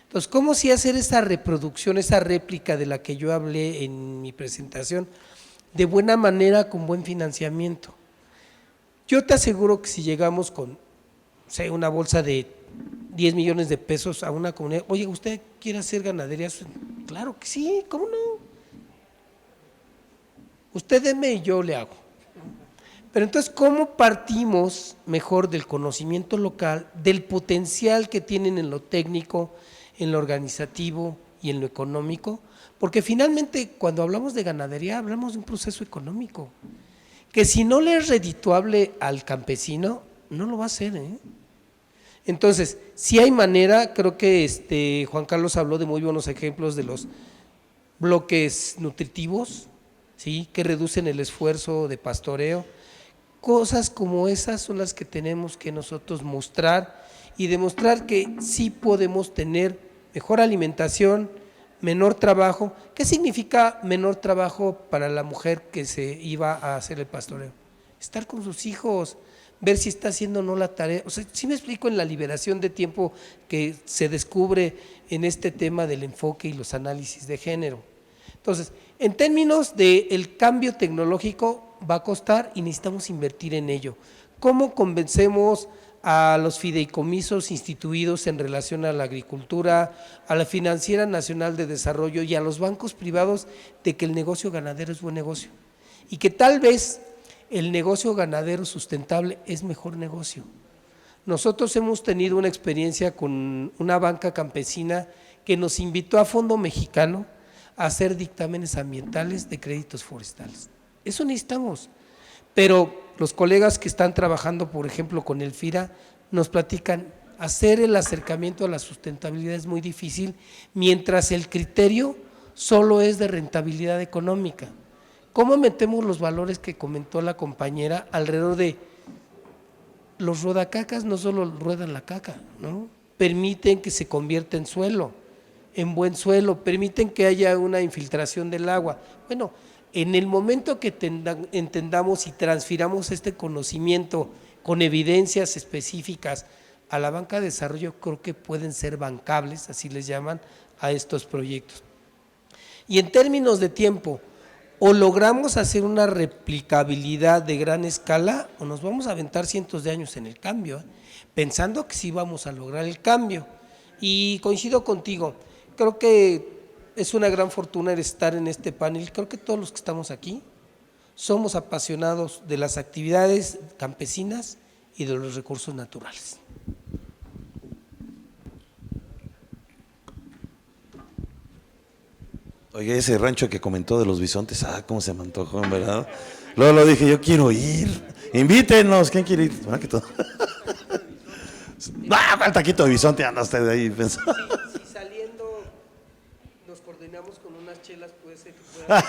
F: Entonces, ¿cómo sí hacer esa reproducción, esa réplica de la que yo hablé en mi presentación, de buena manera, con buen financiamiento? Yo te aseguro que si llegamos con, una bolsa de 10 millones de pesos a una comunidad, oye, ¿usted quiere hacer ganadería? Claro que sí, ¿cómo no? Usted deme y yo le hago. Pero entonces, ¿cómo partimos mejor del conocimiento local, del potencial que tienen en lo técnico, en lo organizativo y en lo económico? Porque finalmente, cuando hablamos de ganadería, hablamos de un proceso económico, que si no le es redituable al campesino, no lo va a hacer, ¿eh? Entonces, si hay manera, creo que Juan Carlos habló de muy buenos ejemplos de los bloques nutritivos, ¿sí?, que reducen el esfuerzo de pastoreo. Cosas como esas son las que tenemos que nosotros mostrar y demostrar que sí podemos tener mejor alimentación, menor trabajo. ¿Qué significa menor trabajo para la mujer que se iba a hacer el pastoreo? Estar con sus hijos, ver si está haciendo o no la tarea. O sea, sí me explico, en la liberación de tiempo que se descubre en este tema del enfoque y los análisis de género. Entonces, en términos del cambio tecnológico, va a costar y necesitamos invertir en ello. ¿Cómo convencemos a los fideicomisos instituidos en relación a la agricultura, a la Financiera Nacional de Desarrollo y a los bancos privados de que el negocio ganadero es buen negocio y que tal vez el negocio ganadero sustentable es mejor negocio? Nosotros hemos tenido una experiencia con una banca campesina que nos invitó a Fondo Mexicano a hacer dictámenes ambientales de créditos forestales. Eso necesitamos, pero los colegas que están trabajando, por ejemplo, con el FIRA, nos platican, hacer el acercamiento a la sustentabilidad es muy difícil, mientras el criterio solo es de rentabilidad económica. ¿Cómo metemos los valores que comentó la compañera alrededor de los rodacacas? No solo ruedan la caca, ¿no? Permiten que se convierta en suelo, en buen suelo, permiten que haya una infiltración del agua. Bueno, en el momento que entendamos y transfiramos este conocimiento con evidencias específicas a la banca de desarrollo, creo que pueden ser bancables, así les llaman, a estos proyectos. Y en términos de tiempo, o logramos hacer una replicabilidad de gran escala o nos vamos a aventar cientos de años en el cambio, pensando que sí vamos a lograr el cambio. Y coincido contigo, creo que es una gran fortuna estar en este panel. Creo que todos los que estamos aquí somos apasionados de las actividades campesinas y de los recursos naturales.
A: Oye, ese rancho que comentó de los bisontes, cómo se me antojó, ¿verdad? Luego lo dije, yo quiero ir, invítenos, ¿quién quiere ir? Que todo. ¿Cuál taquito de bisonte anda usted de ahí?
F: Si saliendo nos coordinamos con unas chelas, puede ser que pueda…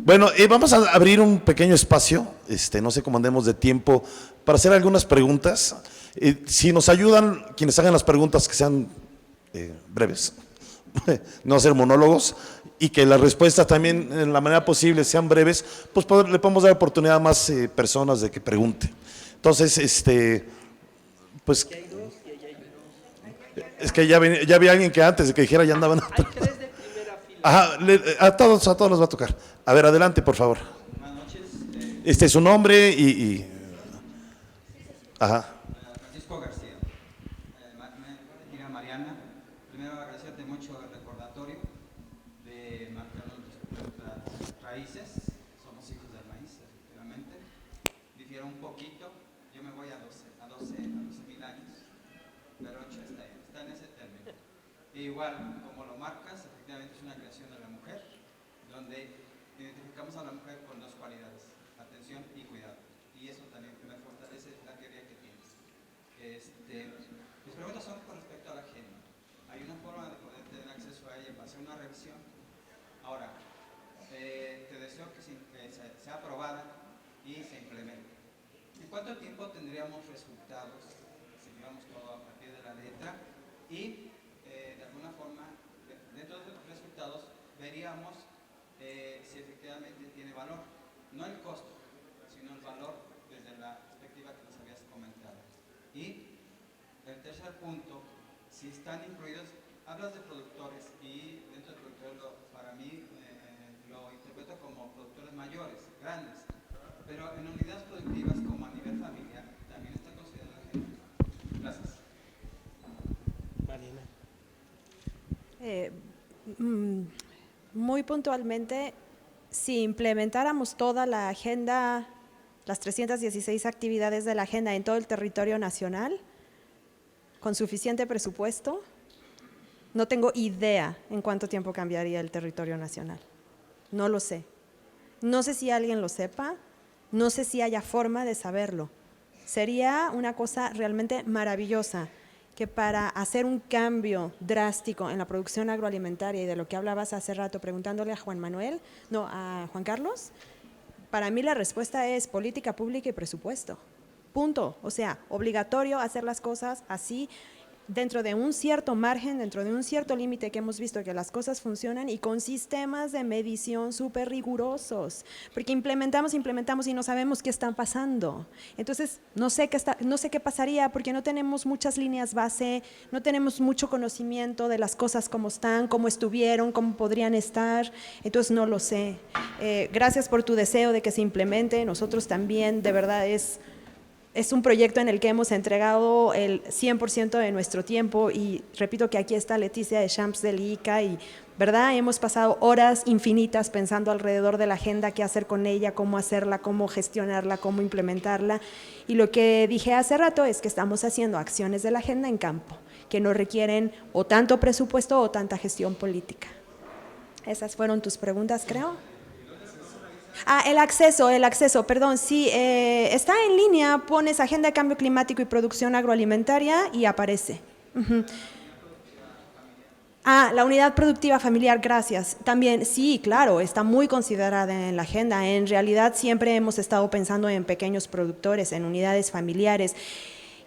A: Bueno, vamos a abrir un pequeño espacio, no sé cómo andemos de tiempo, para hacer algunas preguntas. Si nos ayudan, quienes hagan las preguntas, que sean breves, no hacer monólogos, y que las respuestas también en la manera posible sean breves, pues le podemos dar oportunidad a más personas de que pregunten. Entonces, pues es que ya había alguien que antes de que dijera ya andaban.
F: Hay 3 de primera fila.
A: Ajá, a todos les va a tocar. A ver, adelante, por favor.
G: Buenas noches.
A: Es su nombre y… Ajá.
G: Francisco García. Mira, Mariana, primero agradecerte mucho el recordatorio de marcar nuestras raíces. Somos hijos del maíz, efectivamente. Difiero un poquito. Yo me voy a 12.000 años, pero 8 está en ese término. Igual, como lo marcas, efectivamente es una creación de la mujer, donde identificamos a la mujer con 2 cualidades, atención y cuidado. Y eso también me fortalece la teoría que tienes. Mis preguntas son con respecto a la agenda. ¿Hay una forma de poder tener acceso a ella para hacer una revisión? Ahora, te deseo que sea aprobada y se implemente. ¿En cuánto tiempo tendríamos resultados, si llevamos todo a pie de la letra? Y de alguna forma, dentro de los resultados, veríamos si efectivamente tiene valor. No el costo, sino el valor desde la perspectiva que nos habías comentado. Y el tercer punto, si están incluidos, hablas de productores y dentro de productores para mí lo interpreto como productores mayores, grandes, pero en unidades productivas como a nivel familiar también está considerada la gente. Gracias.
F: Marina.
E: Muy puntualmente, si implementáramos toda la agenda, las 316 actividades de la agenda en todo el territorio nacional, con suficiente presupuesto, no tengo idea en cuánto tiempo cambiaría el territorio nacional. No lo sé. No sé si alguien lo sepa, no sé si haya forma de saberlo. Sería una cosa realmente maravillosa, que para hacer un cambio drástico en la producción agroalimentaria, y de lo que hablabas hace rato preguntándole a Juan Carlos, para mí la respuesta es política pública y presupuesto. Punto. O sea, obligatorio hacer las cosas así, dentro de un cierto margen, dentro de un cierto límite que hemos visto que las cosas funcionan, y con sistemas de medición súper rigurosos, porque implementamos y no sabemos qué está pasando. Entonces, no sé qué pasaría, porque no tenemos muchas líneas base, no tenemos mucho conocimiento de las cosas como están, cómo estuvieron, cómo podrían estar, entonces no lo sé. Gracias por tu deseo de que se implemente. Nosotros también, de verdad, es un proyecto en el que hemos entregado el 100% de nuestro tiempo, y repito que aquí está Leticia de Champs del ICA, y ¿verdad? Hemos pasado horas infinitas pensando alrededor de la agenda, qué hacer con ella, cómo hacerla, cómo gestionarla, cómo implementarla, y lo que dije hace rato es que estamos haciendo acciones de la agenda en campo, que no requieren o tanto presupuesto o tanta gestión política. Esas fueron tus preguntas, creo. El acceso, perdón, sí, está en línea, pones Agenda de Cambio Climático y Producción Agroalimentaria y aparece. Uh-huh. La unidad productiva familiar, gracias. También, sí, claro, está muy considerada en la agenda. En realidad siempre hemos estado pensando en pequeños productores, en unidades familiares.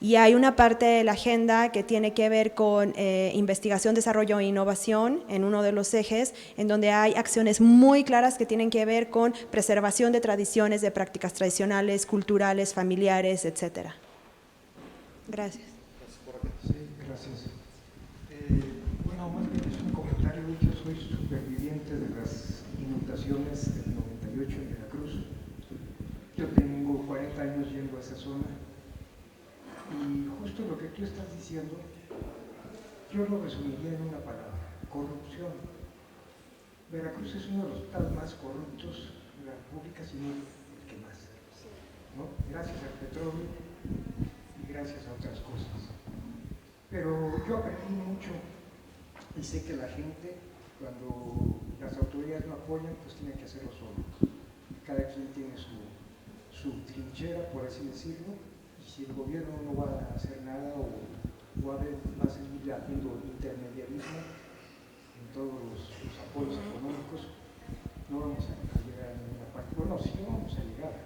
E: Y hay una parte de la agenda que tiene que ver con investigación, desarrollo e innovación en uno de los ejes, en donde hay acciones muy claras que tienen que ver con preservación de tradiciones, de prácticas tradicionales, culturales, familiares, etcétera. Gracias.
H: Sí, gracias. Bueno, más bien es un comentario. Yo soy superviviente de las inundaciones del 98 en Veracruz. Yo tengo 40 años yendo a esa zona. Y justo lo que tú estás diciendo, yo lo resumiría en una palabra: corrupción. Veracruz es uno de los estados más corruptos de la República, si no el que más, ¿no? Gracias al petróleo y gracias a otras cosas. Pero yo aprendí mucho y sé que la gente, cuando las autoridades no apoyan, pues tiene que hacerlo solo. Cada quien tiene su trinchera, por así decirlo. Si el gobierno no va a hacer nada o va a seguir haciendo intermediarismo en todos los apoyos económicos, no vamos a llegar a ninguna parte. Bueno, sí vamos a llegar.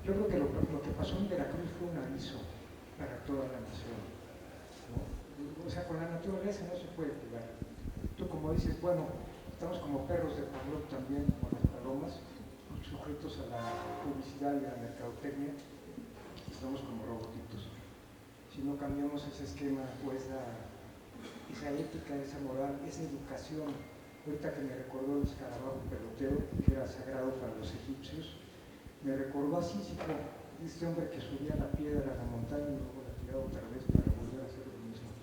H: Yo creo que lo que pasó en Veracruz fue un aviso para toda la nación, ¿no? O sea, con la naturaleza no se puede jugar. Tú, como dices, bueno, estamos como perros de Pavlov también, como las palomas, sujetos a la publicidad y a la mercadotecnia. Estamos como robotitos. Si no cambiamos ese esquema o esa ética, esa moral, esa educación, ahorita que me recordó el escarabajo pelotero, que era sagrado para los egipcios, me recordó a Sísifo, este hombre que subía la piedra a la montaña y luego la tiraba otra vez para volver a hacer lo mismo.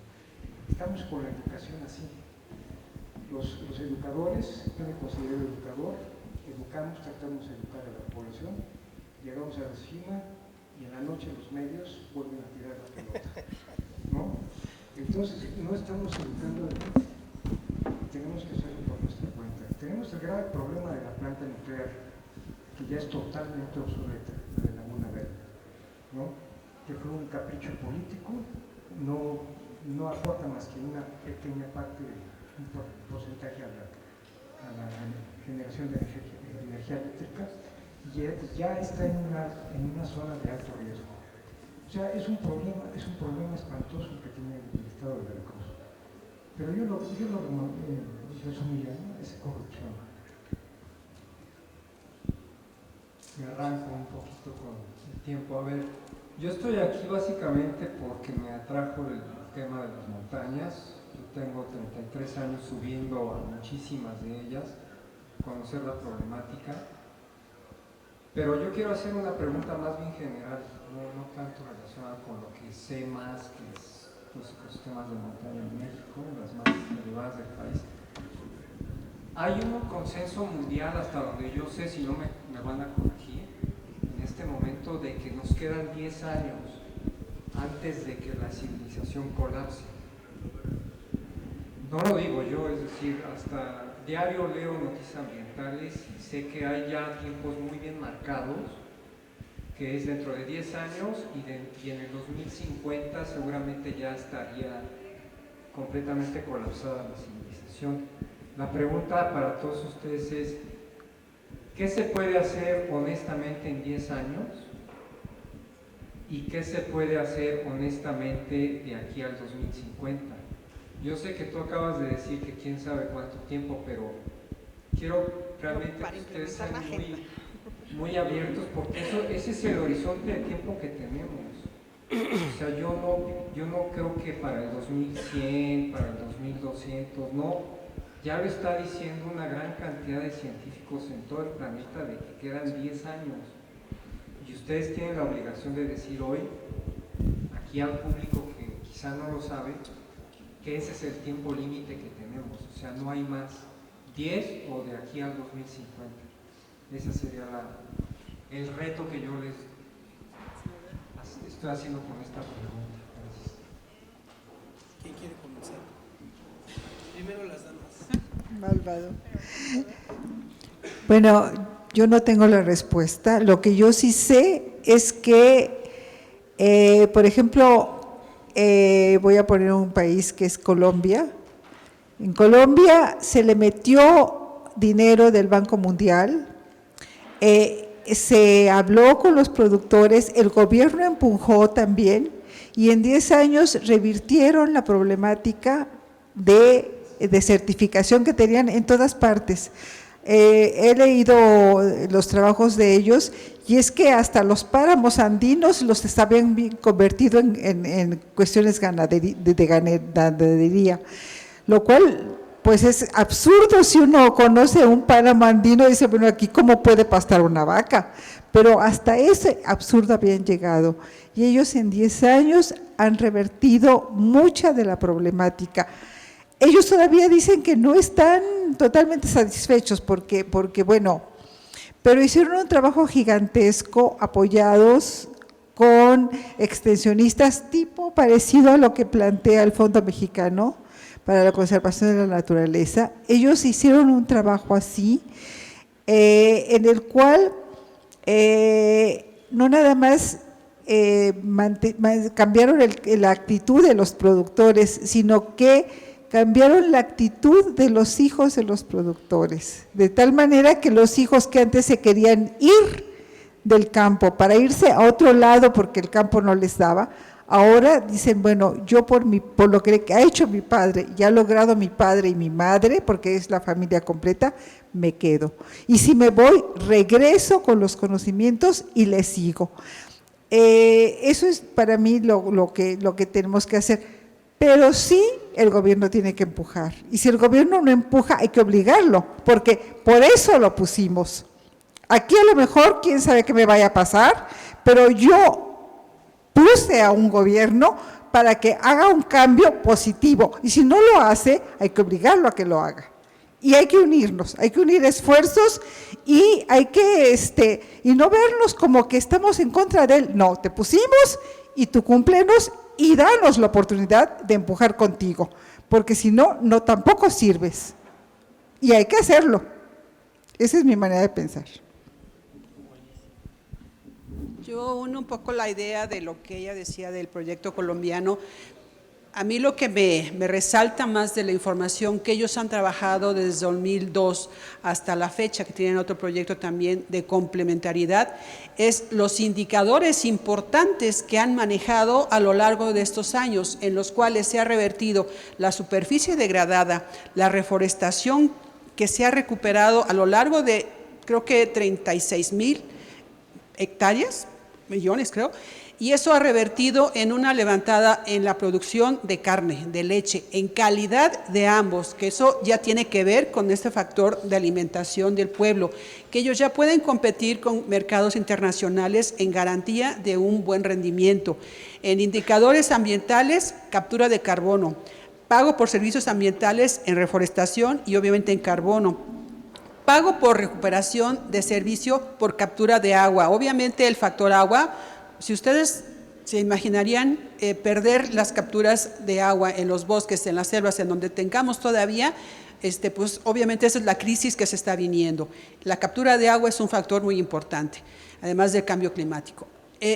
H: Estamos con la educación así. Los educadores, yo me considero educador, educamos, tratamos de educar a la población, llegamos a la cima, y en la noche los medios vuelven a tirar la pelota, ¿no? Entonces, no estamos educando, tenemos que hacerlo por nuestra cuenta. Tenemos el grave problema de la planta nuclear, que ya es totalmente obsoleta, la de Laguna Verde, ¿no? Que fue un capricho político, no aporta más que una pequeña parte, un porcentaje a la generación de energía eléctrica. Ya está en una zona de alto riesgo. O sea, es un problema espantoso que tiene el estado de Veracruz. Pero yo lo resumiría, ¿no? Es corrupción.
I: Me arranco un poquito con el tiempo. A ver, yo estoy aquí básicamente porque me atrajo el tema de las montañas. Yo tengo 33 años subiendo a muchísimas de ellas, conocer la problemática. Pero yo quiero hacer una pregunta más bien general, no tanto relacionada con lo que sé más, que es los ecosistemas de montaña en México, las más elevadas del país. Hay un consenso mundial, hasta donde yo sé, si no me van a corregir, en este momento, de que nos quedan 10 años antes de que la civilización colapse. No lo digo yo, es decir, hasta diario leo noticias ambientales y sé que hay ya tiempos muy bien marcados, que es dentro de 10 años y en el 2050 seguramente ya estaría completamente colapsada la civilización. La pregunta para todos ustedes es, ¿qué se puede hacer honestamente en 10 años? ¿Y qué se puede hacer honestamente de aquí al 2050? Yo sé que tú acabas de decir que quién sabe cuánto tiempo, pero quiero realmente que ustedes sean muy abiertos, porque ese es el horizonte de tiempo que tenemos. O sea, yo no creo que para el 2100, para el 2200, no. Ya lo está diciendo una gran cantidad de científicos en todo el planeta de que quedan 10 años. Y ustedes tienen la obligación de decir hoy, aquí al público que quizá no lo sabe, que ese es el tiempo límite que tenemos, o sea, no hay más, 10 o de aquí al 2050. Ese sería el reto que yo les estoy haciendo con esta pregunta. Gracias.
F: ¿Quién quiere comenzar? Primero las damas.
B: Malvado. Bueno, yo no tengo la respuesta. Lo que yo sí sé es que, por ejemplo, voy a poner un país que es Colombia. En Colombia se le metió dinero del Banco Mundial, se habló con los productores, el gobierno empujó también, y en 10 años revirtieron la problemática de certificación que tenían en todas partes. He leído los trabajos de ellos, y es que hasta los páramos andinos los habían convertido en cuestiones de ganadería, lo cual pues es absurdo. Si uno conoce un páramo andino, dice, bueno, aquí cómo puede pastar una vaca, pero hasta ese absurdo habían llegado, y ellos en 10 años han revertido mucha de la problemática. Ellos todavía dicen que no están totalmente satisfechos porque bueno, pero hicieron un trabajo gigantesco apoyados con extensionistas tipo parecido a lo que plantea el Fondo Mexicano para la Conservación de la Naturaleza. Ellos hicieron un trabajo así, en el cual no nada más cambiaron la actitud de los productores, sino que cambiaron la actitud de los hijos de los productores, de tal manera que los hijos que antes se querían ir del campo para irse a otro lado porque el campo no les daba, ahora dicen, bueno, yo por lo que ha hecho mi padre y ha logrado mi padre y mi madre, porque es la familia completa, me quedo. Y si me voy, regreso con los conocimientos y les sigo. Eso es para mí lo que tenemos que hacer. Pero sí, el gobierno tiene que empujar. Y si el gobierno no empuja, hay que obligarlo, porque por eso lo pusimos. Aquí a lo mejor, quién sabe qué me vaya a pasar, pero yo puse a un gobierno para que haga un cambio positivo. Y si no lo hace, hay que obligarlo a que lo haga. Y hay que unirnos, hay que unir esfuerzos y hay que, y no vernos como que estamos en contra de él. No, te pusimos y tú cúmplenos y danos la oportunidad de empujar contigo, porque si no, no tampoco sirves. Y hay que hacerlo. Esa es mi manera de pensar.
C: Yo uno un poco la idea de lo que ella decía del proyecto colombiano. A mí lo que me resalta más de la información que ellos han trabajado desde 2002 hasta la fecha, que tienen otro proyecto también de complementariedad, es los indicadores importantes que han manejado a lo largo de estos años, en los cuales se ha revertido la superficie degradada, la reforestación que se ha recuperado a lo largo de, creo que 36,000 hectáreas, millones creo, y eso ha revertido en una levantada en la producción de carne, de leche, en calidad de ambos, que eso ya tiene que ver con este factor de alimentación del pueblo, que ellos ya pueden competir con mercados internacionales en garantía de un buen rendimiento. En indicadores ambientales, captura de carbono, pago por servicios ambientales en reforestación y obviamente en carbono. Pago por recuperación de servicio por captura de agua. Obviamente el factor agua, si ustedes se imaginarían perder las capturas de agua en los bosques, en las selvas, en donde tengamos todavía, pues obviamente esa es la crisis que se está viniendo. La captura de agua es un factor muy importante, además del cambio climático.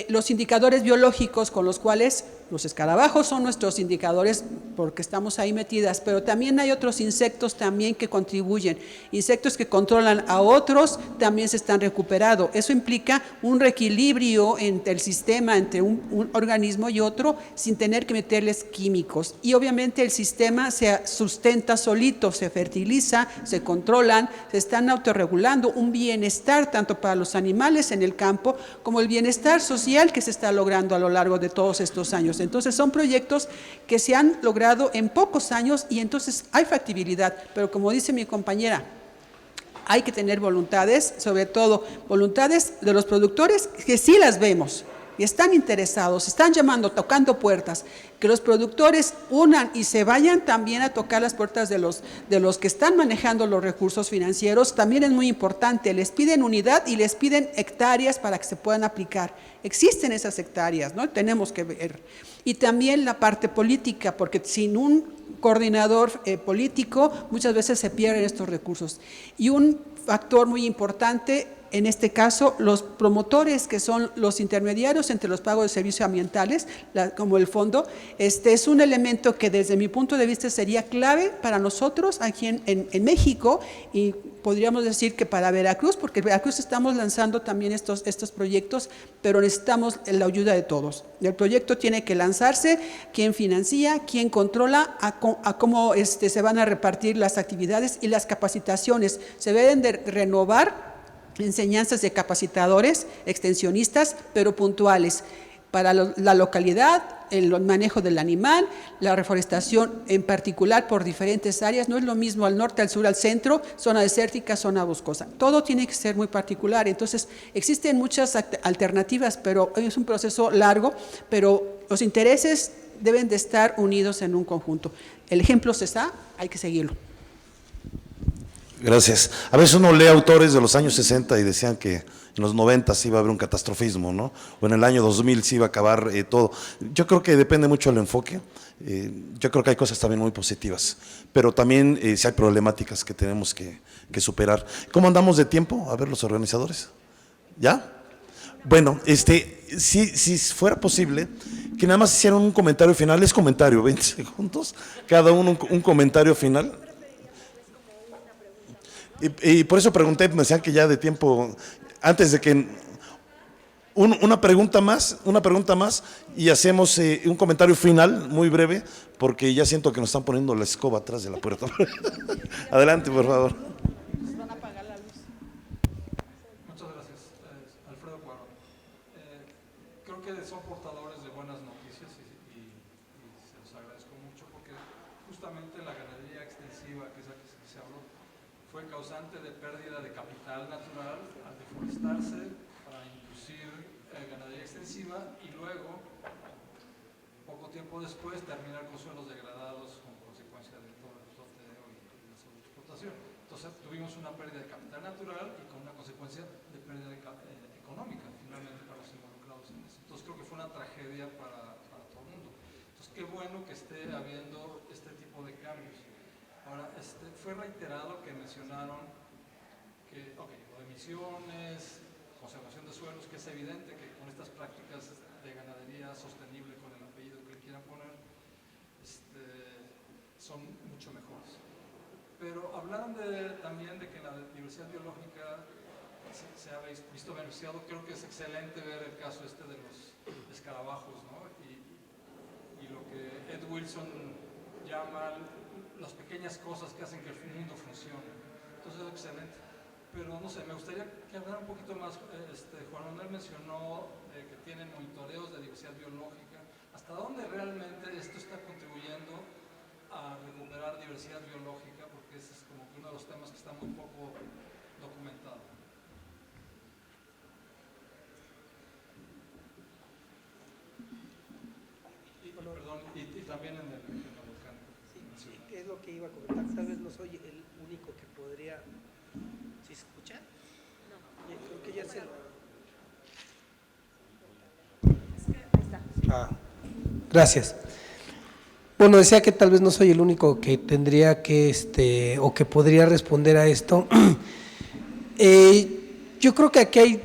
C: Los indicadores biológicos con los cuales los escarabajos son nuestros indicadores porque estamos ahí metidas, pero también hay otros insectos también que contribuyen, insectos que controlan a otros también se están recuperando. Eso implica un reequilibrio entre el sistema, entre un organismo y otro, sin tener que meterles químicos. Y obviamente el sistema se sustenta solito, se fertiliza, se controlan, se están autorregulando, un bienestar tanto para los animales en el campo como el bienestar social que se está logrando a lo largo de todos estos años. Entonces son proyectos que se han logrado en pocos años y entonces hay factibilidad, pero como dice mi compañera, hay que tener voluntades, sobre todo voluntades de los productores que sí las vemos y están interesados, están llamando, tocando puertas, que los productores unan y se vayan también a tocar las puertas de los que están manejando los recursos financieros, también es muy importante, les piden unidad y les piden hectáreas para que se puedan aplicar. Existen esas hectáreas, ¿no? Tenemos que ver. Y también la parte política, porque sin un coordinador político muchas veces se pierden estos recursos. Y un factor muy importante, en este caso, los promotores, que son los intermediarios entre los pagos de servicios ambientales, como el fondo, es un elemento que desde mi punto de vista sería clave para nosotros aquí en México, y podríamos decir que para Veracruz, porque en Veracruz estamos lanzando también estos proyectos, pero necesitamos la ayuda de todos. El proyecto tiene que lanzarse, quién financia, quién controla, a cómo se van a repartir las actividades y las capacitaciones. Se deben de renovar enseñanzas de capacitadores, extensionistas, pero puntuales, para la localidad, el manejo del animal, la reforestación en particular por diferentes áreas. No es lo mismo al norte, al sur, al centro, zona desértica, zona boscosa. Todo tiene que ser muy particular. Entonces, existen muchas alternativas, pero es un proceso largo, pero los intereses deben de estar unidos en un conjunto. El ejemplo se está, hay que seguirlo.
A: Gracias. A veces uno lee autores de los años 60 y decían que en los 90 sí iba a haber un catastrofismo, ¿no? O en el año 2000 sí iba a acabar todo. Yo creo que depende mucho del enfoque. Yo creo que hay cosas también muy positivas, pero también sí hay problemáticas que tenemos que superar. ¿Cómo andamos de tiempo? A ver, los organizadores. ¿Ya? Bueno, si fuera posible, que nada más hicieran un comentario final. Es comentario, 20 segundos, cada uno un comentario final. Y por eso pregunté, me decían que ya de tiempo, antes de que una pregunta más y hacemos un comentario final muy breve, porque ya siento que nos están poniendo la escoba atrás de la puerta. Adelante, por favor.
C: Nos van a apagar la luz.
J: Muchas gracias, Alfredo Cuarón. Creo que son portadores de buenas noticias y se los agradezco mucho, porque justamente la ganadería extensiva, que es la que se habló, fue causante de pérdida de capital natural al deforestarse para inducir ganadería extensiva y luego, poco tiempo después, terminar con suelos degradados como consecuencia de todo el ploteo y la sobreexplotación. Entonces tuvimos una pérdida de capital natural y con una consecuencia de pérdida económica finalmente para los involucrados en eso. Entonces creo que fue una tragedia para todo el mundo. Entonces qué bueno que esté habiendo este tipo de cambios. Ahora, fue reiterado que mencionaron que, lo de emisiones, conservación de suelos, que es evidente que con estas prácticas de ganadería sostenible, con el apellido que le quieran poner, son mucho mejores. Pero hablaron también de que la diversidad biológica se ha visto beneficiado. Creo que es excelente ver el caso de los escarabajos, ¿no? Y lo que Ed Wilson llama las pequeñas cosas que hacen que el mundo funcione. Entonces es excelente. Pero no sé, me gustaría que hablara un poquito más. Juan Manuel mencionó que tienen monitoreos de diversidad biológica. ¿Hasta dónde realmente esto está contribuyendo a recuperar diversidad biológica? Porque ese es como uno de los temas que está muy poco documentado. Y también en el volcán.
F: Sí, es lo que iba a comentar. Tal vez no soy el único que podría. ¿Sí se escucha? No. Creo que ya se lo. Gracias. Bueno, decía que tal vez no soy el único que tendría que o que podría responder a esto. Yo creo que aquí hay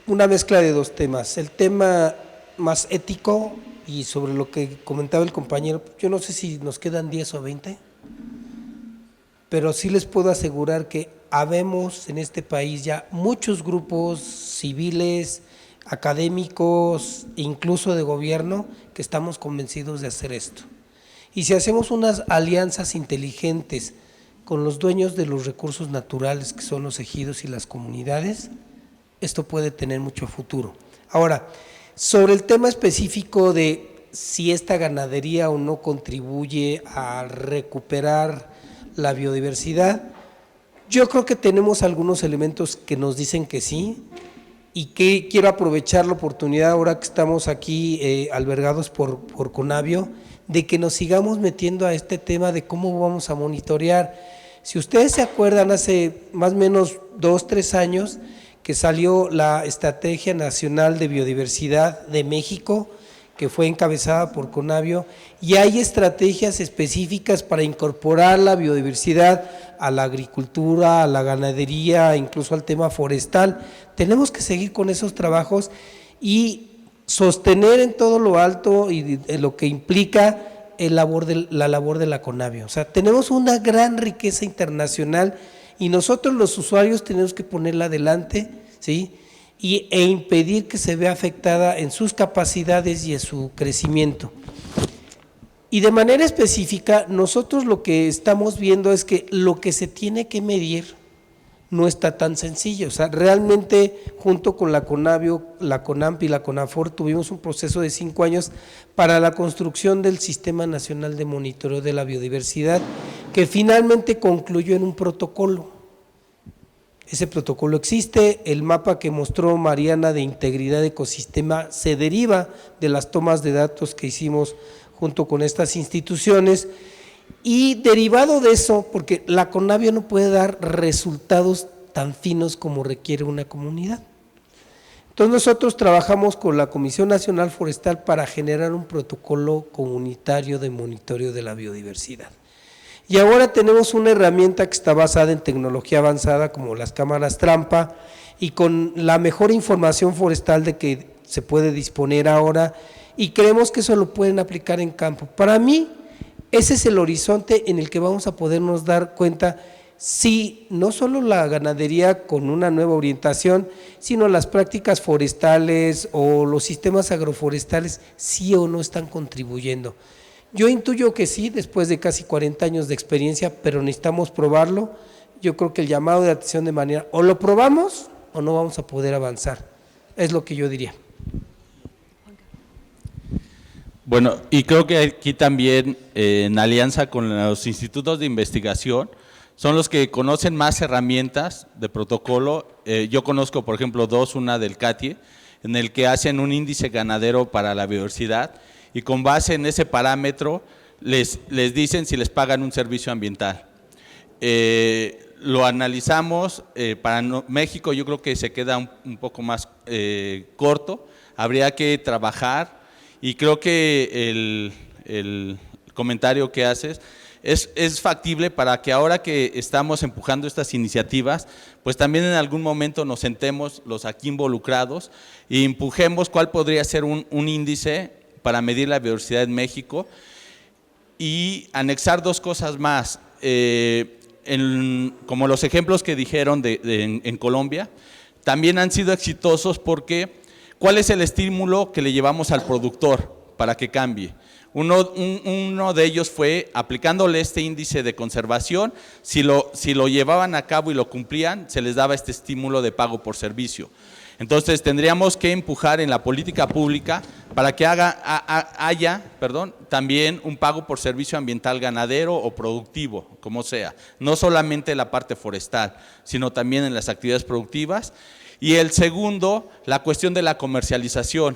F: una mezcla de dos temas. El tema más ético, y sobre lo que comentaba el compañero, yo no sé si nos quedan 10 o 20, pero sí les puedo asegurar que habemos en este país ya muchos grupos civiles, académicos, incluso de gobierno, que estamos convencidos de hacer esto. Y si hacemos unas alianzas inteligentes con los dueños de los recursos naturales, que son los ejidos y las comunidades, esto puede tener mucho futuro. Ahora, sobre el tema específico de si esta ganadería o no contribuye a recuperar la biodiversidad, yo creo que tenemos algunos elementos que nos dicen que sí, y que quiero aprovechar la oportunidad ahora que estamos aquí albergados por Conavio, de que nos sigamos metiendo a este tema de cómo vamos a monitorear. Si ustedes se acuerdan, hace más o menos 2 o 3 años que salió la Estrategia Nacional de Biodiversidad de México, que fue encabezada por Conavio, y hay estrategias específicas para incorporar la biodiversidad a la agricultura, a la ganadería, incluso al tema forestal. Tenemos que seguir con esos trabajos y sostener en todo lo alto y lo que implica la labor de la CONABIO. O sea, tenemos una gran riqueza internacional y nosotros los usuarios tenemos que ponerla adelante, ¿sí? E impedir que se vea afectada en sus capacidades y en su crecimiento. Y de manera específica, nosotros lo que estamos viendo es que lo que se tiene que medir no está tan sencillo. O sea, realmente junto con la CONABIO, la CONAMP y la CONAFOR tuvimos un proceso de 5 años para la construcción del Sistema Nacional de Monitoreo de la Biodiversidad, que finalmente concluyó en un protocolo. Ese protocolo existe, el mapa que mostró Mariana de integridad de ecosistema se deriva de las tomas de datos que hicimos junto con estas instituciones y derivado de eso, porque la CONABIO no puede dar resultados tan finos como requiere una comunidad. Entonces nosotros trabajamos con la Comisión Nacional Forestal para generar un protocolo comunitario de monitoreo de la biodiversidad. Y ahora tenemos una herramienta que está basada en tecnología avanzada como las cámaras trampa y con la mejor información forestal de que se puede disponer ahora y creemos que eso lo pueden aplicar en campo. Para mí, ese es el horizonte en el que vamos a podernos dar cuenta si no solo la ganadería con una nueva orientación, sino las prácticas forestales o los sistemas agroforestales sí o no están contribuyendo. Yo intuyo que sí, después de casi 40 años de experiencia, pero necesitamos probarlo. Yo creo que el llamado de atención de manera, o lo probamos o no vamos a poder avanzar, es lo que yo diría.
D: Bueno, y creo que aquí también, en alianza con los institutos de investigación, son los que conocen más herramientas de protocolo. Yo conozco, por ejemplo, dos, una del CATIE, en el que hacen un índice ganadero para la biodiversidad y con base en ese parámetro les dicen si les pagan un servicio ambiental. Lo analizamos, para México yo creo que se queda un poco más corto, habría que trabajar. Y creo que el comentario que haces es factible para que ahora que estamos empujando estas iniciativas, pues también en algún momento nos sentemos los aquí involucrados y empujemos cuál podría ser un índice para medir la biodiversidad en México y anexar dos cosas más, como los ejemplos que dijeron en Colombia, también han sido exitosos porque ¿cuál es el estímulo que le llevamos al productor para que cambie? Uno de ellos fue aplicándole este índice de conservación, si lo llevaban a cabo y lo cumplían, se les daba este estímulo de pago por servicio. Entonces tendríamos que empujar en la política pública para que haya también un pago por servicio ambiental ganadero o productivo, como sea, no solamente la parte forestal, sino también en las actividades productivas. Y el segundo, la cuestión de la comercialización.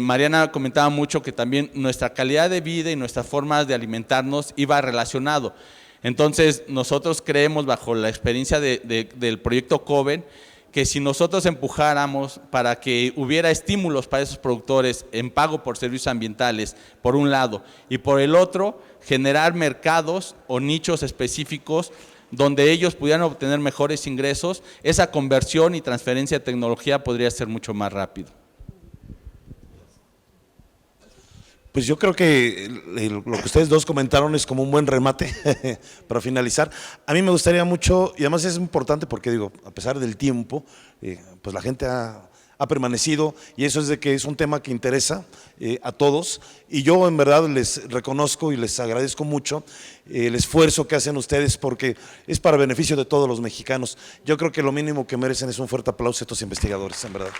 D: Mariana comentaba mucho que también nuestra calidad de vida y nuestra forma de alimentarnos iba relacionado. Entonces nosotros creemos, bajo la experiencia del proyecto COVEN, que si nosotros empujáramos para que hubiera estímulos para esos productores en pago por servicios ambientales, por un lado, y por el otro, generar mercados o nichos específicos donde ellos pudieran obtener mejores ingresos, esa conversión y transferencia de tecnología podría ser mucho más rápido.
A: Pues yo creo que lo que ustedes dos comentaron es como un buen remate para finalizar. A mí me gustaría mucho, y además es importante porque digo, a pesar del tiempo, pues la gente ha permanecido y eso es de que es un tema que interesa a todos y yo en verdad les reconozco y les agradezco mucho el esfuerzo que hacen ustedes porque es para beneficio de todos los mexicanos. Yo creo que lo mínimo que merecen es un fuerte aplauso a estos investigadores, en verdad.